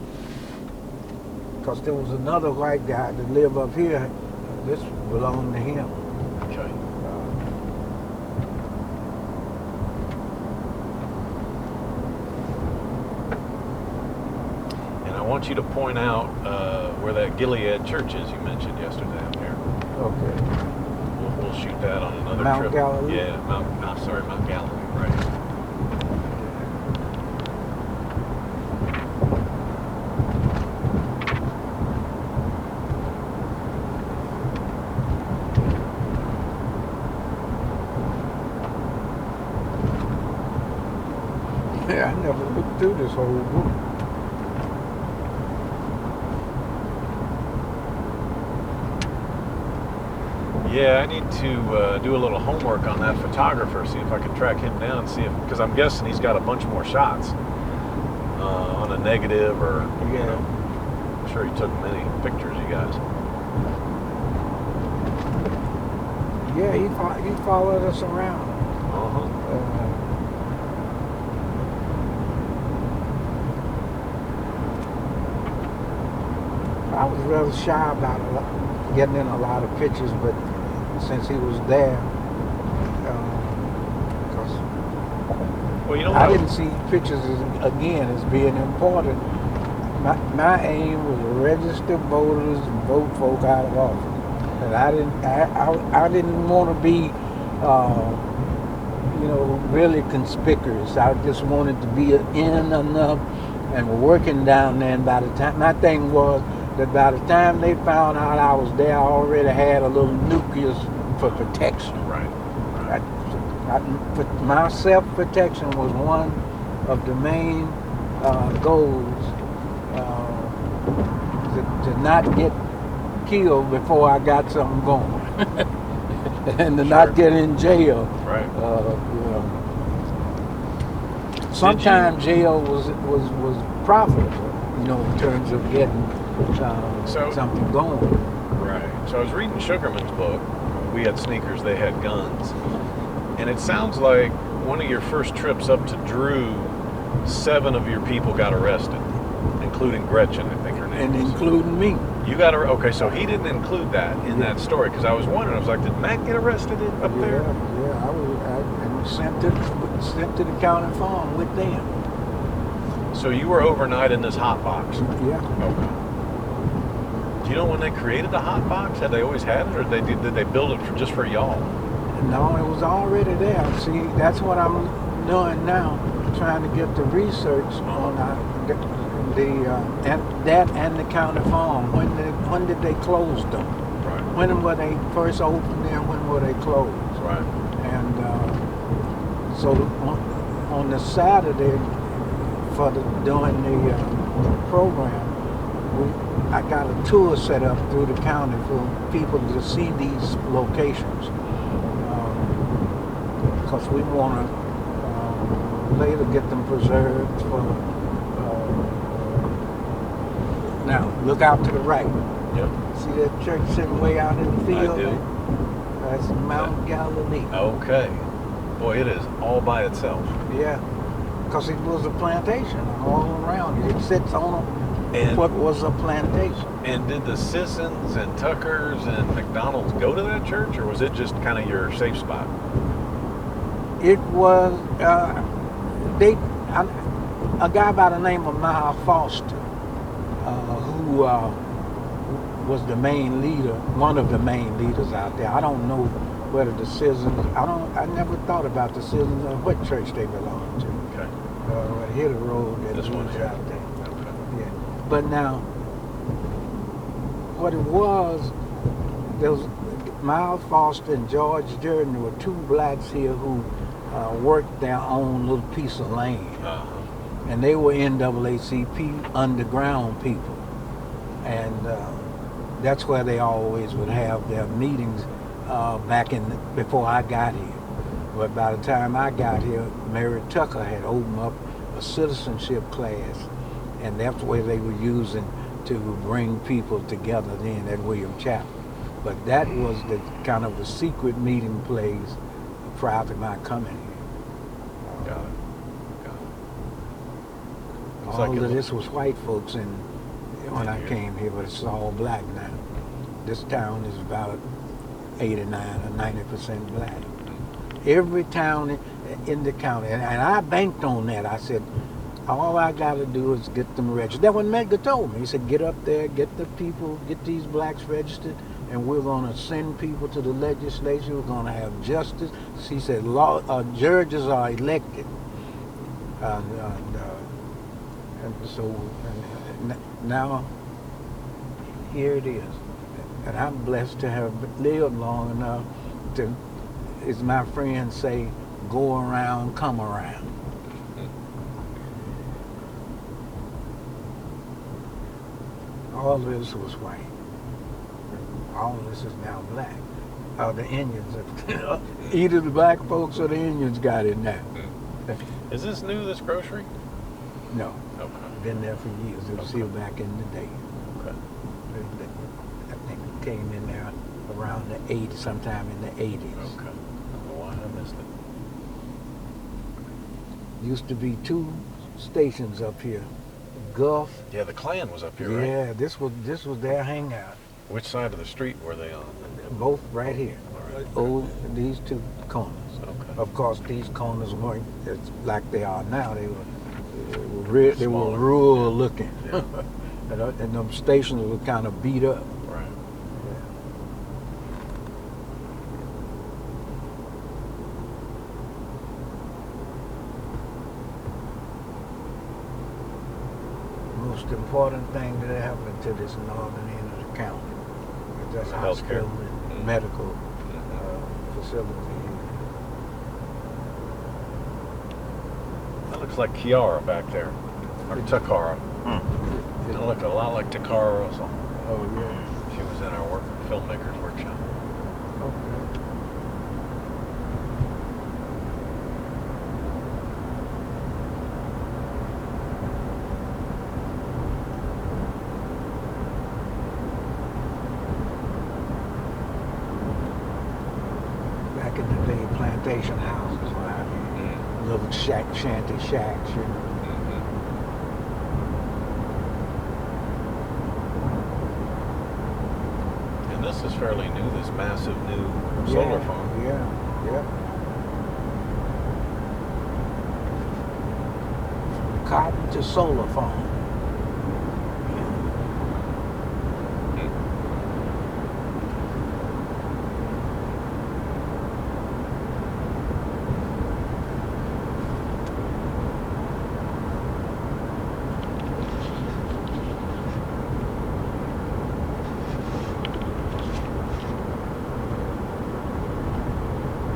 [SPEAKER 1] Because there was another white guy that lived up here. This belonged to him.
[SPEAKER 2] Okay. And I want you to point out where that Gilead church is you mentioned yesterday up here.
[SPEAKER 1] Okay.
[SPEAKER 2] We'll shoot that on another
[SPEAKER 1] Mount
[SPEAKER 2] trip.
[SPEAKER 1] Galilee?
[SPEAKER 2] Yeah, Mount Galilee, right.
[SPEAKER 1] Yeah, I never looked through this whole book.
[SPEAKER 2] Yeah, I need to do a little homework on that photographer, see if I can track him down and see if, because I'm guessing he's got a bunch more shots on a negative or, you know, I'm sure he took many pictures, you guys.
[SPEAKER 1] Yeah, he followed us around. I was rather shy about getting in a lot of pictures, but since he was there, because
[SPEAKER 2] Well, you know
[SPEAKER 1] I
[SPEAKER 2] what?
[SPEAKER 1] didn't see pictures as being important. My aim was to register voters and vote folk out of office. And I didn't want to be, really conspicuous. I just wanted to be in enough and working down there. And by the time, my thing was that by the time they found out I was there, I already had a little nucleus for protection.
[SPEAKER 2] Right.
[SPEAKER 1] My self-protection was one of the main goals, to not get killed before I got something going, and to not get in jail.
[SPEAKER 2] Right.
[SPEAKER 1] Sometimes jail was profitable, in terms of getting something going.
[SPEAKER 2] Right. So I was reading Sugarman's book. We had sneakers, they had guns. And it sounds like one of your first trips up to Drew, 7 of your people got arrested, including Gretchen, I think her name
[SPEAKER 1] And
[SPEAKER 2] was.
[SPEAKER 1] including me.
[SPEAKER 2] You got okay, so he didn't include that in that story, because I was wondering, I was like, did Matt get arrested up there?
[SPEAKER 1] Yeah, I sent to the county farm with them.
[SPEAKER 2] So you were overnight in this hot box.
[SPEAKER 1] Yeah.
[SPEAKER 2] Okay. Do you know when they created the hot box? Had they always had it, or did they build it just for y'all?
[SPEAKER 1] No, it was already there. See, that's what I'm doing now, trying to get the research on and the county farm. When did they close them?
[SPEAKER 2] Right.
[SPEAKER 1] When were they first opened and when were they closed?
[SPEAKER 2] Right.
[SPEAKER 1] And so on the Saturday during the program, I got a tour set up through the county for people to see these locations. Because we want to later get them preserved for. Now, look out to the right.
[SPEAKER 2] Yep.
[SPEAKER 1] See that church sitting way out in the field?
[SPEAKER 2] I do.
[SPEAKER 1] That's Mount Galilee.
[SPEAKER 2] Okay. Boy, it is all by itself.
[SPEAKER 1] Yeah, because it was a plantation all around it. It sits on
[SPEAKER 2] And
[SPEAKER 1] what was a plantation.
[SPEAKER 2] And did the Sissons and Tuckers and McDonald's go to that church, or was it just kind of your safe spot?
[SPEAKER 1] It was a guy by the name of Miles Foster, who was the main leader, one of the main leaders out there. I don't know whether the Sissons. I never thought about the Sissons or what church they belonged to.
[SPEAKER 2] Okay.
[SPEAKER 1] Hit a road that
[SPEAKER 2] This one
[SPEAKER 1] leads
[SPEAKER 2] here.
[SPEAKER 1] out there.
[SPEAKER 2] Okay.
[SPEAKER 1] Yeah. But now, what it was, there was Miles Foster and George Jordan. There were 2 blacks here who worked their own little piece of land.
[SPEAKER 2] Uh-huh.
[SPEAKER 1] And they were NAACP underground people. And that's where they always would have their meetings before I got here. But by the time I got here, Mary Tucker had opened up a citizenship class, and that's where they were using to bring people together then at William Chapel. But that was the kind of the secret meeting place prior to my coming here.
[SPEAKER 2] Got it.
[SPEAKER 1] All of this was white folks when I came here, but it's all black now. This town is about 89 or 90% black. Every town in the county, and I banked on that. I said, all I got to do is get them registered. That's what Medgar told me. He said, get up there, get these blacks registered, and we're going to send people to the legislature. We're going to have justice. He said, judges are elected. Now, here it is. And I'm blessed to have lived long enough to, as my friends say, go around, come around. All of this was white. All of this is now black. The Indians, either the black folks or the Indians got it now.
[SPEAKER 2] Is this new, this grocery?
[SPEAKER 1] No.
[SPEAKER 2] Okay.
[SPEAKER 1] Been there for years. It was here back in the day.
[SPEAKER 2] Okay.
[SPEAKER 1] I think it came in there around the 80s, sometime in the 80s.
[SPEAKER 2] Okay. I don't know why I missed it.
[SPEAKER 1] Used to be 2 stations up here, Gulf.
[SPEAKER 2] Yeah, the Klan was up here, right?
[SPEAKER 1] Yeah, this was their hangout.
[SPEAKER 2] Which side of the street were they on?
[SPEAKER 1] Both right here.
[SPEAKER 2] All right.
[SPEAKER 1] Oh, these two corners.
[SPEAKER 2] Okay.
[SPEAKER 1] Of course, these corners weren't as like they are now. They were
[SPEAKER 2] Smaller.
[SPEAKER 1] rural looking,
[SPEAKER 2] Yeah.
[SPEAKER 1] and them stations were kind of beat up.
[SPEAKER 2] Right.
[SPEAKER 1] Most important thing that happened to this northern end of the county. That's
[SPEAKER 2] The
[SPEAKER 1] hospital
[SPEAKER 2] healthcare.
[SPEAKER 1] and
[SPEAKER 2] Mhm.
[SPEAKER 1] medical facility.
[SPEAKER 2] That looks like Kiara back there, or Takara.
[SPEAKER 3] Hmm.
[SPEAKER 2] It looked a lot like Takara Russell.
[SPEAKER 1] Oh yeah.
[SPEAKER 2] She was in our filmmakers workshop.
[SPEAKER 1] Okay. Back in the day, plantation houses were out here. Little shanty shacks, you know.
[SPEAKER 2] And this is fairly new, this massive new solar farm.
[SPEAKER 1] Yeah, yeah. From cotton to solar farm.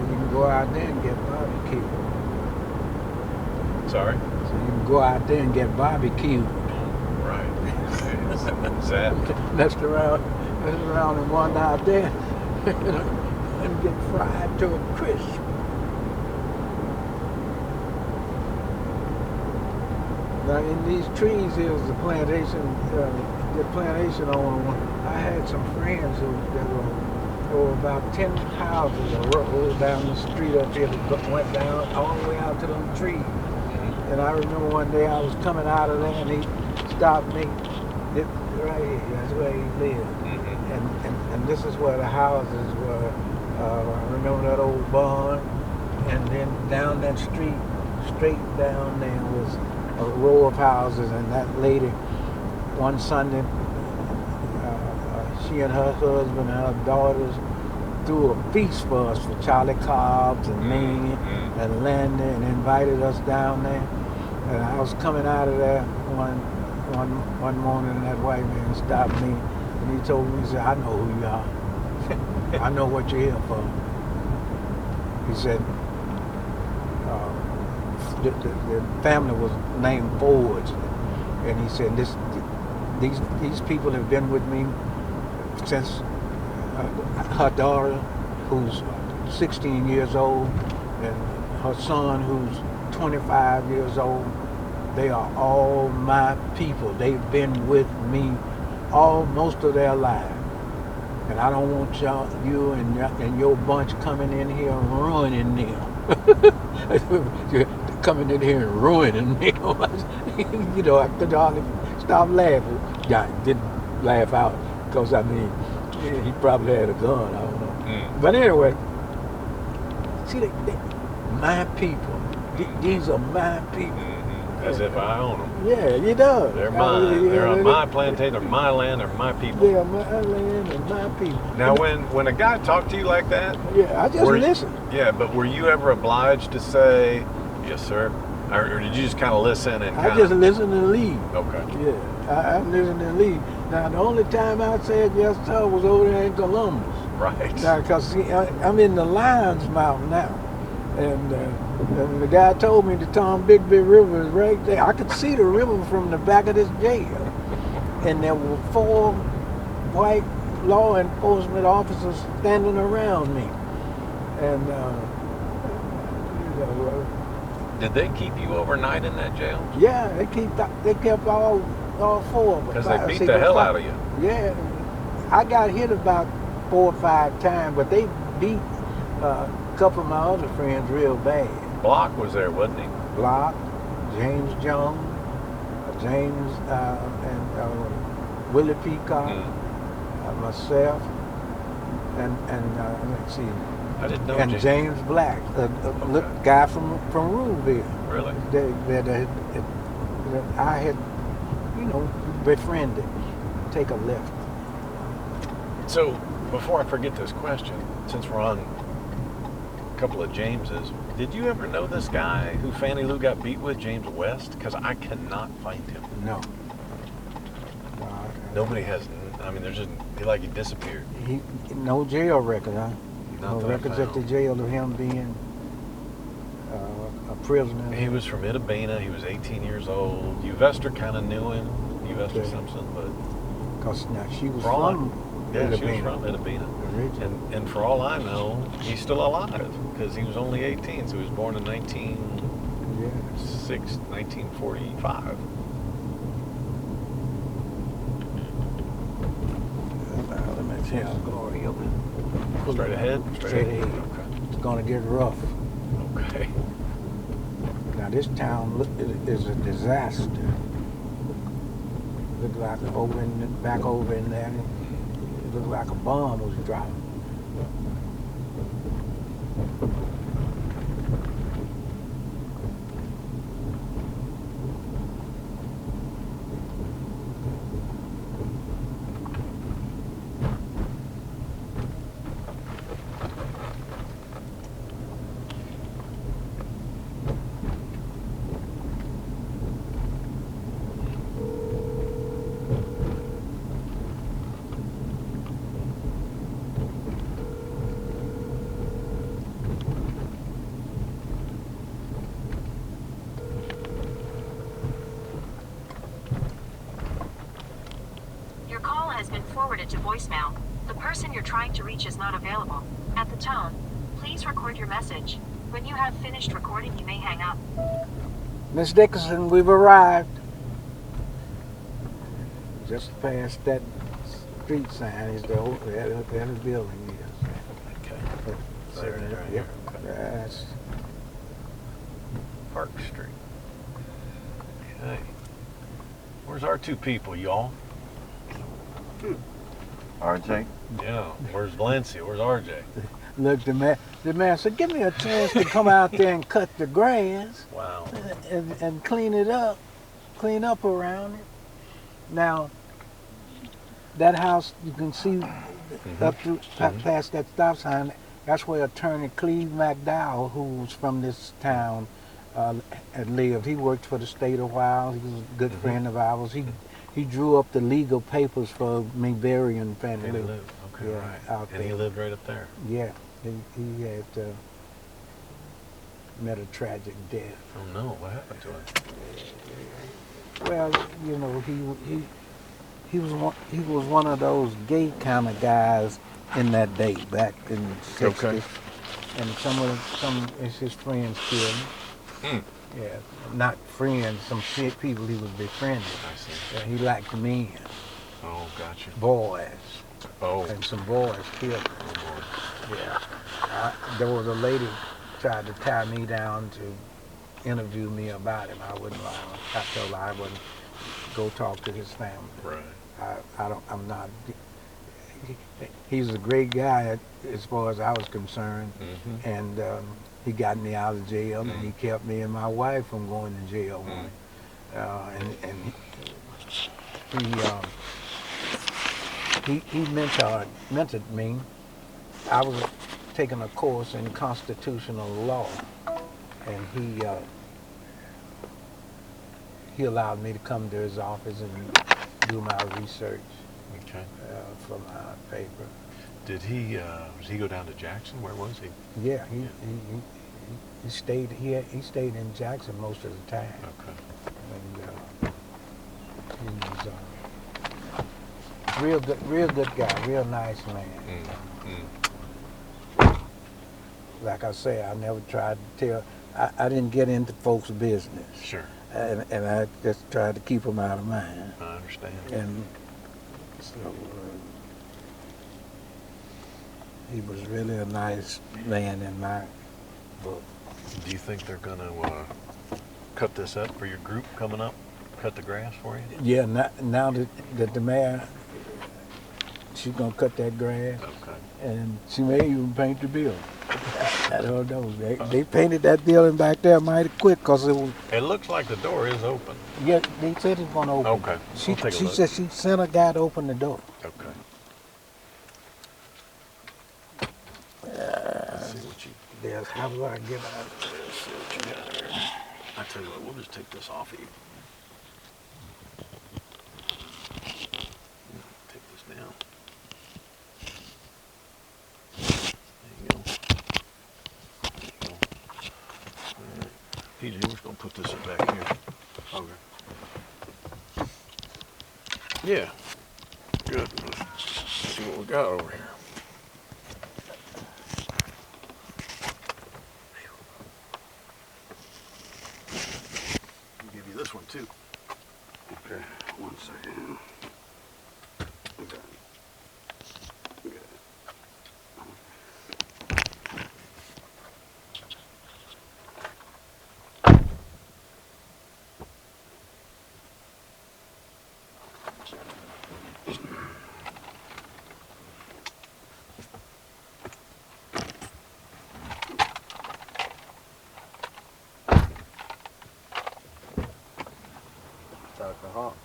[SPEAKER 1] You can go out there and get barbecued.
[SPEAKER 2] Sorry?
[SPEAKER 1] So you can go out there and get barbecued.
[SPEAKER 2] Right. Zap.
[SPEAKER 1] Messed around and one out there and get fried to a crisp. Now in these trees here was the plantation owner. I had some friends that were about 10 houses that rolled down the street up here that went down all the way out to them trees. And I remember one day I was coming out of there and he stopped me right here. That's where he lived. And this is where the houses were. I remember that old barn. And then down that street, straight down there was a row of houses. And that lady, one Sunday, she and her husband and her daughters threw a feast for us for Charlie Cobbs and me and Landy and invited us down there. And I was coming out of there one morning and that white man stopped me and he told me, he said, I know who you are. I know what you're here for. He said, the family was named Fords. And he said, these people have been with me since her daughter, who's 16 years old, and her son, who's 25 years old, they are all my people. They've been with me most of their lives. And I don't want you and your bunch coming in here and ruining them. Coming in here and ruining them. You know, I could hardly stop laughing. Yeah, I didn't laugh out because, I mean, he probably had a gun, I don't know. But anyway, see, my people. These are my people.
[SPEAKER 2] As if I own them.
[SPEAKER 1] Yeah, you know.
[SPEAKER 2] They're mine. They're on my plantation. They're my land. They're my people.
[SPEAKER 1] They're my land and my people.
[SPEAKER 2] Now, when a guy talked to you like that,
[SPEAKER 1] yeah, I just listen.
[SPEAKER 2] Yeah, but were you ever obliged to say, yes, sir? Or did you just kind of listen and
[SPEAKER 1] I just listen and leave.
[SPEAKER 2] Okay.
[SPEAKER 1] Yeah, I listen and leave. Now, the only time I said yes, sir, was over there in Columbus.
[SPEAKER 2] Right.
[SPEAKER 1] Now, because I'm in the Lion's Mouth now. And the guy told me the Tom Bigby River is right there. I could see the river from the back of this jail. And there were 4 white law enforcement officers standing around me. And,
[SPEAKER 2] Did they keep you overnight in that jail?
[SPEAKER 1] yeah, they kept all 4 of us.
[SPEAKER 2] Because they beat the hell out of you.
[SPEAKER 1] Yeah. I got hit about 4 or 5 times, but they beat a couple of my other friends real bad.
[SPEAKER 2] Block was there, wasn't he?
[SPEAKER 1] Block, James Jones, James and Willie Peacock, myself, and let's see,
[SPEAKER 2] I didn't know
[SPEAKER 1] and James Black, a guy from Ruleville.
[SPEAKER 2] Really?
[SPEAKER 1] That I had, befriended. Take a lift.
[SPEAKER 2] So, before I forget this question, since we're on a couple of Jameses, did you ever know this guy who Fannie Lou got beat with, James West? Because I cannot find him.
[SPEAKER 1] No.
[SPEAKER 2] Nobody has. I mean, there's just he disappeared.
[SPEAKER 1] No jail record, huh?
[SPEAKER 2] Not
[SPEAKER 1] No
[SPEAKER 2] that I
[SPEAKER 1] records at the
[SPEAKER 2] found.
[SPEAKER 1] jail of him being a prisoner.
[SPEAKER 2] He was from Itabena. He was 18 years old. Uvester kind of knew him, Uvester Simpson, but
[SPEAKER 1] Because now she was
[SPEAKER 2] For all I-
[SPEAKER 1] from
[SPEAKER 2] yeah, she was
[SPEAKER 1] Itabena
[SPEAKER 2] from Itabena.
[SPEAKER 1] originally.
[SPEAKER 2] And for all I know, he's still alive because he was only 18, so he was born in 1945.
[SPEAKER 1] Let me tell you, Glory, open.
[SPEAKER 2] Straight ahead?
[SPEAKER 1] Straight ahead. It's gonna get rough.
[SPEAKER 2] Okay.
[SPEAKER 1] Now this town is a disaster. Look like back over in there, it looked like a bomb was dropped.
[SPEAKER 5] Your call has been forwarded to voicemail. The person you're trying to reach is not available. At the tone, please record your message. When you have finished recording, you may hang up.
[SPEAKER 1] Miss Dickerson, we've arrived. Just past that street sign is the building is.
[SPEAKER 2] Okay.
[SPEAKER 1] So,
[SPEAKER 2] There it is right here. Okay.
[SPEAKER 1] That's
[SPEAKER 2] Park Street. Okay. Where's our two people, y'all?
[SPEAKER 3] RJ?
[SPEAKER 2] Yeah. Where's Valencia? Where's RJ?
[SPEAKER 1] look. The man said, "Give me a chance to come out there and cut the grass
[SPEAKER 2] Wow.
[SPEAKER 1] and clean up around it." Now, that house you can see up through past that stop sign. That's where Attorney Cleve McDowell, who was from this town, had lived. He worked for the state a while. He was a good friend of ours. He drew up the legal papers for McBury and Fannie
[SPEAKER 2] Fannie
[SPEAKER 1] Lou.
[SPEAKER 2] Lou. Okay,
[SPEAKER 1] Yeah,
[SPEAKER 2] right.
[SPEAKER 1] out
[SPEAKER 2] And he
[SPEAKER 1] there.
[SPEAKER 2] lived right up there.
[SPEAKER 1] Yeah, he had met a tragic death.
[SPEAKER 2] Oh no, what happened to him?
[SPEAKER 1] Well, he was one of those gay kind of guys in that day back in the 60s.
[SPEAKER 2] Okay.
[SPEAKER 1] And some of his friends killed him. Yeah, not friends, some people he was befriending.
[SPEAKER 2] I see.
[SPEAKER 1] He liked men,
[SPEAKER 2] Oh, gotcha.
[SPEAKER 1] boys,
[SPEAKER 2] Oh,
[SPEAKER 1] and some boys killed him.
[SPEAKER 2] boy.
[SPEAKER 1] Yeah. There was a lady tried to tie me down to interview me about him. I wouldn't lie. I told her I wouldn't go talk to his family.
[SPEAKER 2] Right.
[SPEAKER 1] I'm not. He's a great guy as far as I was concerned, and he got me out of jail, and he kept me and my wife from going to jail. And he mentored me. I was taking a course in constitutional law, and he allowed me to come to his office and do my research
[SPEAKER 2] Okay.
[SPEAKER 1] for my paper.
[SPEAKER 2] Did he go down to Jackson? Where was he?
[SPEAKER 1] Yeah, he stayed. He stayed in Jackson most of the time,
[SPEAKER 2] Okay.
[SPEAKER 1] and he was real good guy, real nice man. Like I say, I never tried to tell. I didn't get into folks' business,
[SPEAKER 2] Sure.
[SPEAKER 1] and I just tried to keep them out of mine.
[SPEAKER 2] I understand.
[SPEAKER 1] And so he was really a nice man in my book.
[SPEAKER 2] Do you think they're going to cut this up for your group coming up? cut the grass for you?
[SPEAKER 1] Yeah, now that the mayor, she's gonna cut that grass,
[SPEAKER 2] Okay.
[SPEAKER 1] and she may even paint the building. I don't know. They painted that building back there mighty quick, cause it was.
[SPEAKER 2] It looks like the door is open.
[SPEAKER 1] Yeah, they said it's gonna open.
[SPEAKER 2] Okay.
[SPEAKER 1] She
[SPEAKER 2] We'll take a
[SPEAKER 1] she
[SPEAKER 2] look.
[SPEAKER 1] said she sent a guy to open the door.
[SPEAKER 2] Okay. Let's see what you.
[SPEAKER 1] Yes, how do I get out?
[SPEAKER 2] Let's see what you got there. I tell you what, we'll just take this off of you. Take this down. There you go. There you go. All right. PJ, we're just gonna put this back here. Okay. Yeah. Good. Let's see what we got over here. I'll give you this one too.
[SPEAKER 6] Okay, 1 second. Okay. Good. Alcohol.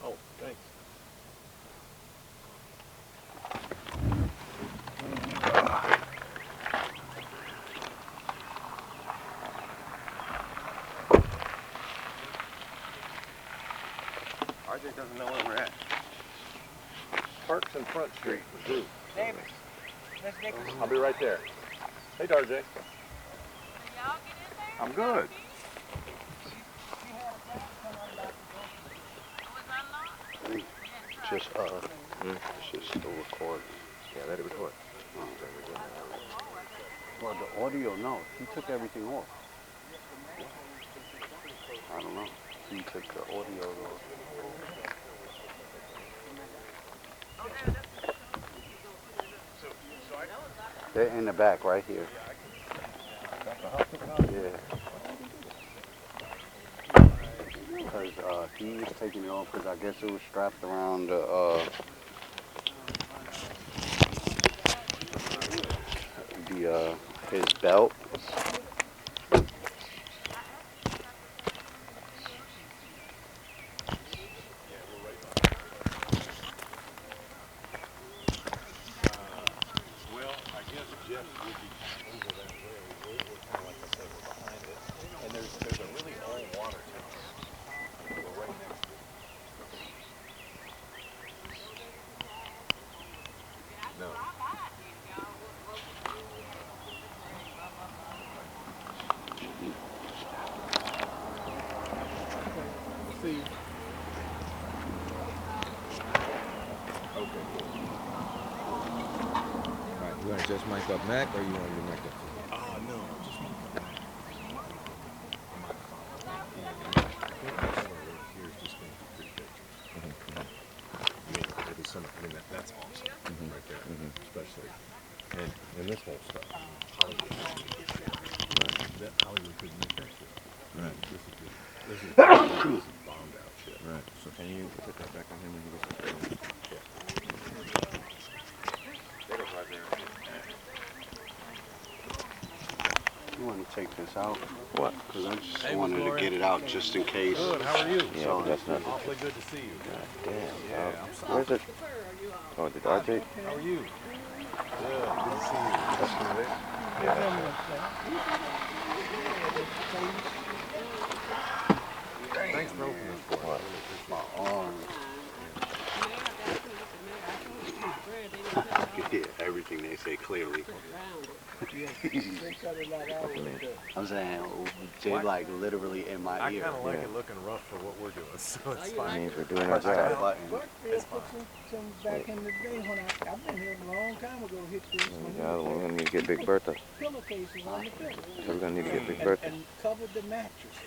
[SPEAKER 2] Oh, thanks.
[SPEAKER 6] RJ doesn't know where we're at.
[SPEAKER 2] Parks and Front Street. I'll be right there. Hey, RJ.
[SPEAKER 6] I'm good. Just it's just still recording.
[SPEAKER 3] Yeah, let it record.
[SPEAKER 6] Oh, very good. Well, the audio, no. He took everything off. I don't know. He took the audio off. They're in the back right here. Yeah. Because he was taking it off because I guess it was strapped around his belt.
[SPEAKER 2] Well, I guess Jeff would be over that way. We're kind of like I said, we're behind it. And there's a really old water tower. We're right next to it. No. See. Okay, cool.
[SPEAKER 7] Alright, you want to just mic up Mac or you want to mic up?
[SPEAKER 2] No, just that's awesome right there, especially and this whole stuff. Hollywood, that Hollywood couldn't make that shit.
[SPEAKER 7] Right.
[SPEAKER 2] This is bombed out shit.
[SPEAKER 7] Right. So can you put that back on him when he gets up?
[SPEAKER 6] You want to take this out?
[SPEAKER 3] What?
[SPEAKER 6] Because I just
[SPEAKER 2] Hey,
[SPEAKER 6] wanted to
[SPEAKER 2] Gloria.
[SPEAKER 6] get it out just in case.
[SPEAKER 2] Good, how are you?
[SPEAKER 3] Yeah, that's not.
[SPEAKER 2] Awfully good to see you.
[SPEAKER 3] Damn.
[SPEAKER 2] Yeah, I'm sorry.
[SPEAKER 3] Where's it? Oh, did RJ?
[SPEAKER 2] How are you? Good, good to see you. That's good. Thanks for opening this for us.
[SPEAKER 6] My arm. I can hear everything they say clearly. I'm saying, they like literally in my
[SPEAKER 2] I
[SPEAKER 6] ear.
[SPEAKER 2] kind of like
[SPEAKER 3] Yeah.
[SPEAKER 2] it looking rough for what we're doing, so it's
[SPEAKER 3] That
[SPEAKER 2] fine.
[SPEAKER 3] means we're doing our
[SPEAKER 6] Press that
[SPEAKER 3] job.
[SPEAKER 6] button.
[SPEAKER 2] It's fine.
[SPEAKER 1] Some back in the day when I've been here a long time ago. Hit this
[SPEAKER 3] Yeah, we're gonna need to get Big Bertha.
[SPEAKER 1] pillowcases on the pillow
[SPEAKER 3] So we're gonna need to get Big Bertha.
[SPEAKER 1] and covered the mattresses.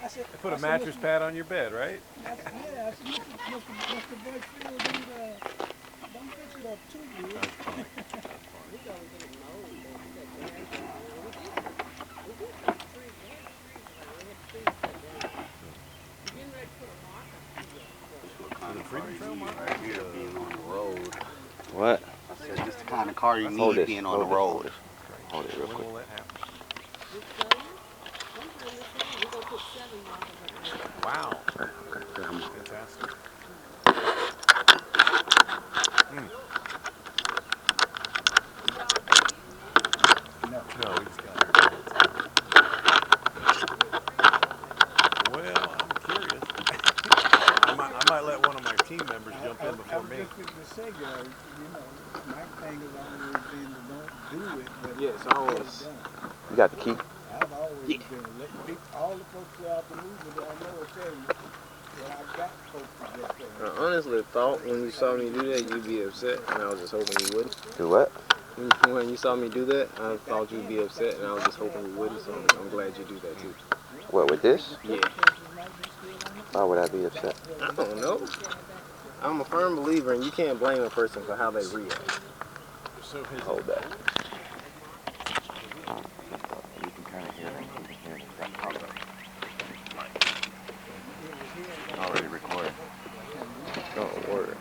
[SPEAKER 1] I said,
[SPEAKER 2] Put a mattress pad on your bed, right?
[SPEAKER 1] I said, yeah, I said, Mr. Birchfield, don't fix it up too good.
[SPEAKER 6] car you
[SPEAKER 3] Hold
[SPEAKER 6] need
[SPEAKER 3] this.
[SPEAKER 6] being on the
[SPEAKER 3] Hold
[SPEAKER 6] road.
[SPEAKER 3] this. Hold it real
[SPEAKER 2] When
[SPEAKER 3] quick.
[SPEAKER 2] will that happen?
[SPEAKER 8] We're gonna put 7 miles of it.
[SPEAKER 2] Wow.
[SPEAKER 3] Okay, good.
[SPEAKER 2] Fantastic. No, we just got here. Well, I'm curious. I might let one of my team members jump in before me.
[SPEAKER 1] I was just going to say, you know, my thing has always been to don't do it, but
[SPEAKER 3] Yeah, it's
[SPEAKER 1] get
[SPEAKER 3] always.
[SPEAKER 1] it done.
[SPEAKER 3] You got the key?
[SPEAKER 1] I've always been letting people, all the folks who out the movie that I know will tell you, well, I got folks to get there.
[SPEAKER 7] I honestly thought when you saw me do that, you'd be upset, and I was just hoping you wouldn't.
[SPEAKER 3] Do what?
[SPEAKER 7] When you saw me do that, I thought you'd be upset, and I was just hoping you wouldn't, so I'm glad you do that too.
[SPEAKER 3] What, with this?
[SPEAKER 7] Yeah.
[SPEAKER 3] Why would I be upset?
[SPEAKER 7] I don't know. I'm a firm believer, and you can't blame a person for how they react.
[SPEAKER 3] Hold that. You can kind of hear it. You can hear it. That problem. Already recorded.
[SPEAKER 7] Oh, word.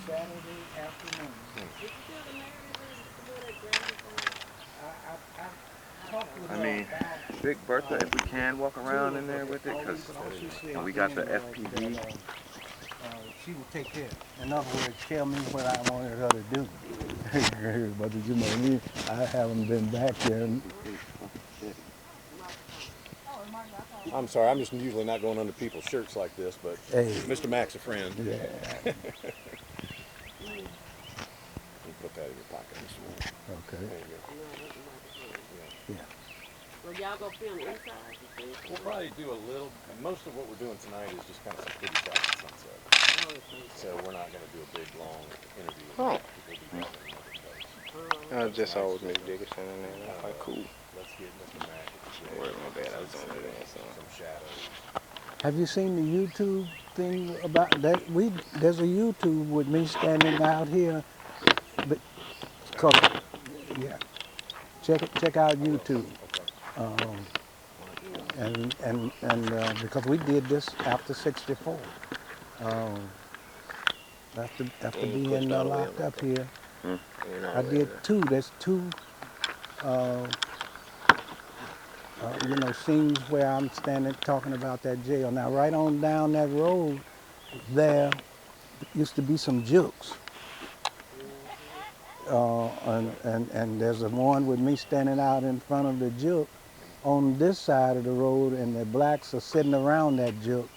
[SPEAKER 1] Saturday afternoon.
[SPEAKER 3] I mean, big birthday if we can walk around in there with it, because we got the FPV.
[SPEAKER 1] She would take care. In other words, tell me what I wanted her to do. But you know me, I haven't been back there.
[SPEAKER 2] I'm sorry, I'm just usually not going under people's shirts like this, but
[SPEAKER 1] Hey.
[SPEAKER 2] Mr. Mac's a friend.
[SPEAKER 1] Yeah.
[SPEAKER 2] You put that in your pocket, Mr. Mac.
[SPEAKER 1] Okay.
[SPEAKER 2] There you go.
[SPEAKER 1] Yeah.
[SPEAKER 8] Well, y'all gonna film inside, you think?
[SPEAKER 2] We'll probably do a little, most of what we're doing tonight is just kind of some pretty shots at sunset. So we're not going to do a big, long interview.
[SPEAKER 7] Oh.
[SPEAKER 2] We'll be doing it in another place.
[SPEAKER 7] Just always Miss Dickerson in there. That's like cool.
[SPEAKER 2] Let's get Mr. Mac.
[SPEAKER 7] Word, my bad, I was on there, so.
[SPEAKER 2] Some shadows.
[SPEAKER 1] Have you seen the YouTube thing about that? There's a YouTube with me standing out here, but yeah, check out YouTube, and because we did this after '64, after being locked up here, I did two. There's two. You know, scenes where I'm standing talking about that jail. Now, right on down that road, there used to be some jukes. And there's a one with me standing out in front of the juke on this side of the road, and the blacks are sitting around that juke,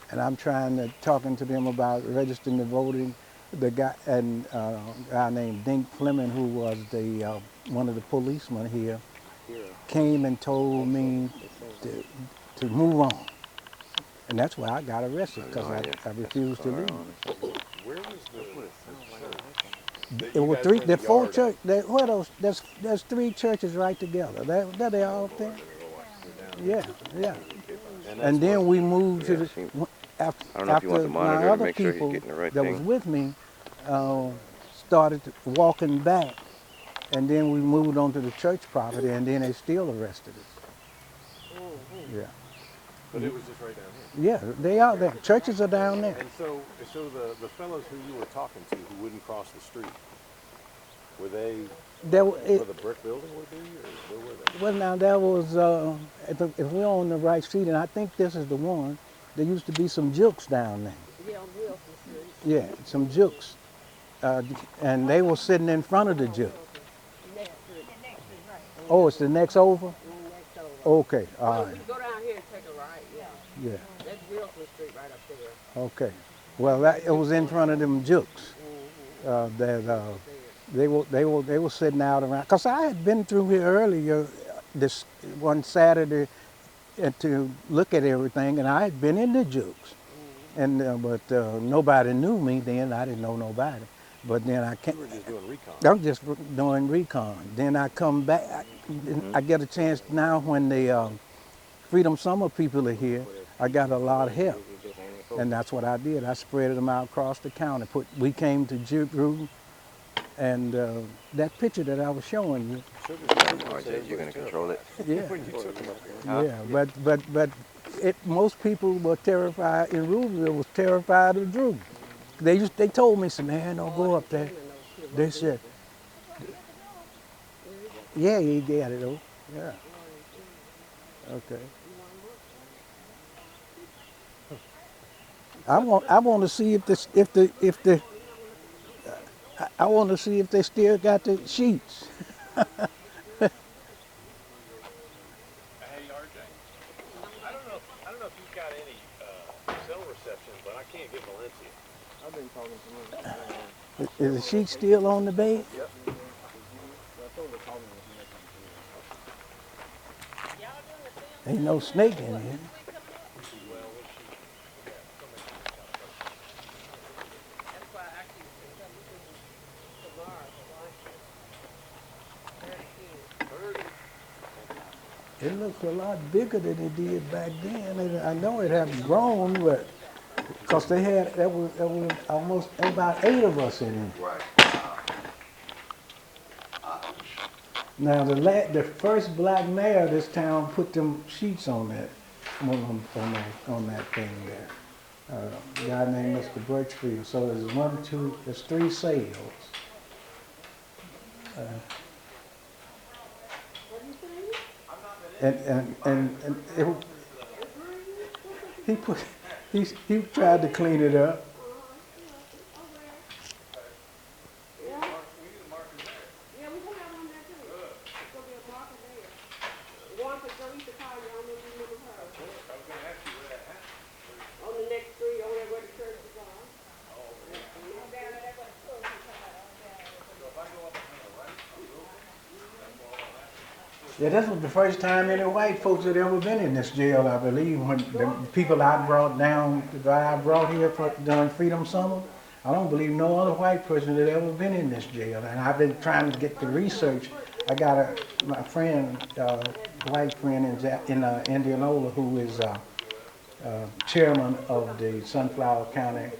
[SPEAKER 1] and I'm talking to them about registering the voting. The guy, and a guy named Dink Fleming, who was the one of the policemen here, came and told me to move on. And that's why I got arrested, because I refused to leave.
[SPEAKER 2] Where was the
[SPEAKER 1] It was three, the four church, there's three churches right together. There they all there. Yeah, yeah. And then we moved to the, after my other people that was with me started walking back. And then we moved on to the church property, and then they still arrested us. Yeah.
[SPEAKER 2] But it was just right down here.
[SPEAKER 1] Yeah, they are there. Churches are down there.
[SPEAKER 2] And so the fellows who you were talking to who wouldn't cross the street, were they where the brick building would be, or where were they?
[SPEAKER 1] Well, now that was, if we're on the right street, and I think this is the one, there used to be some jukes down there.
[SPEAKER 8] Yeah, on Wilson Street.
[SPEAKER 1] Yeah, some jukes. And they were sitting in front of the juke. Oh, it's the next over?
[SPEAKER 8] Next over.
[SPEAKER 1] Okay, all right.
[SPEAKER 8] We go down here and take a right, yeah.
[SPEAKER 1] Yeah,
[SPEAKER 8] That's Wilson Street right up there.
[SPEAKER 1] okay. Well, it was in front of them jukes. They were sitting out around. Cause I had been through here earlier, this one Saturday, to look at everything, and I had been in the jukes, and but nobody knew me then. I didn't know nobody. But then I can't.
[SPEAKER 2] You were just doing recon.
[SPEAKER 1] I'm just doing recon. Then I come back. I get a chance now when the Freedom Summer people are here. I got a lot of help, and that's what I did. I spread them out across the county. We came to Drew And that picture that I was showing you,
[SPEAKER 3] RJ, you're gonna control it.
[SPEAKER 1] yeah,
[SPEAKER 3] Huh?
[SPEAKER 1] yeah. But most people were terrified in Rubensville was terrified of Drew. They told me, "Some man, don't go up there." They said, "Yeah, he got it though." Yeah. Okay. I want to see I want to see if they still got the sheets.
[SPEAKER 2] Hey, RJ. I don't know if you've got any cell reception, but I can't get Valencia.
[SPEAKER 7] I've been talking to him.
[SPEAKER 1] Is the sheet still on the bed?
[SPEAKER 2] Yep.
[SPEAKER 7] I told her to call me when he makes
[SPEAKER 1] Ain't no snake in here. It looks a lot bigger than it did back then. And I know it hadn't grown, but because there was almost about 8 of us in it. Now the first black mayor of this town put them sheets on that thing there. A guy named Mr. Birchfield. So there's 3 sales. He put he tried to clean it up. Yeah, this was the first time any white folks had ever been in this jail, I believe. When the people I brought down, that I brought here during Freedom Summer, I don't believe no other white person had ever been in this jail. And I've been trying to get the research. I got my friend, white friend in Indianola, who is chairman of the Sunflower County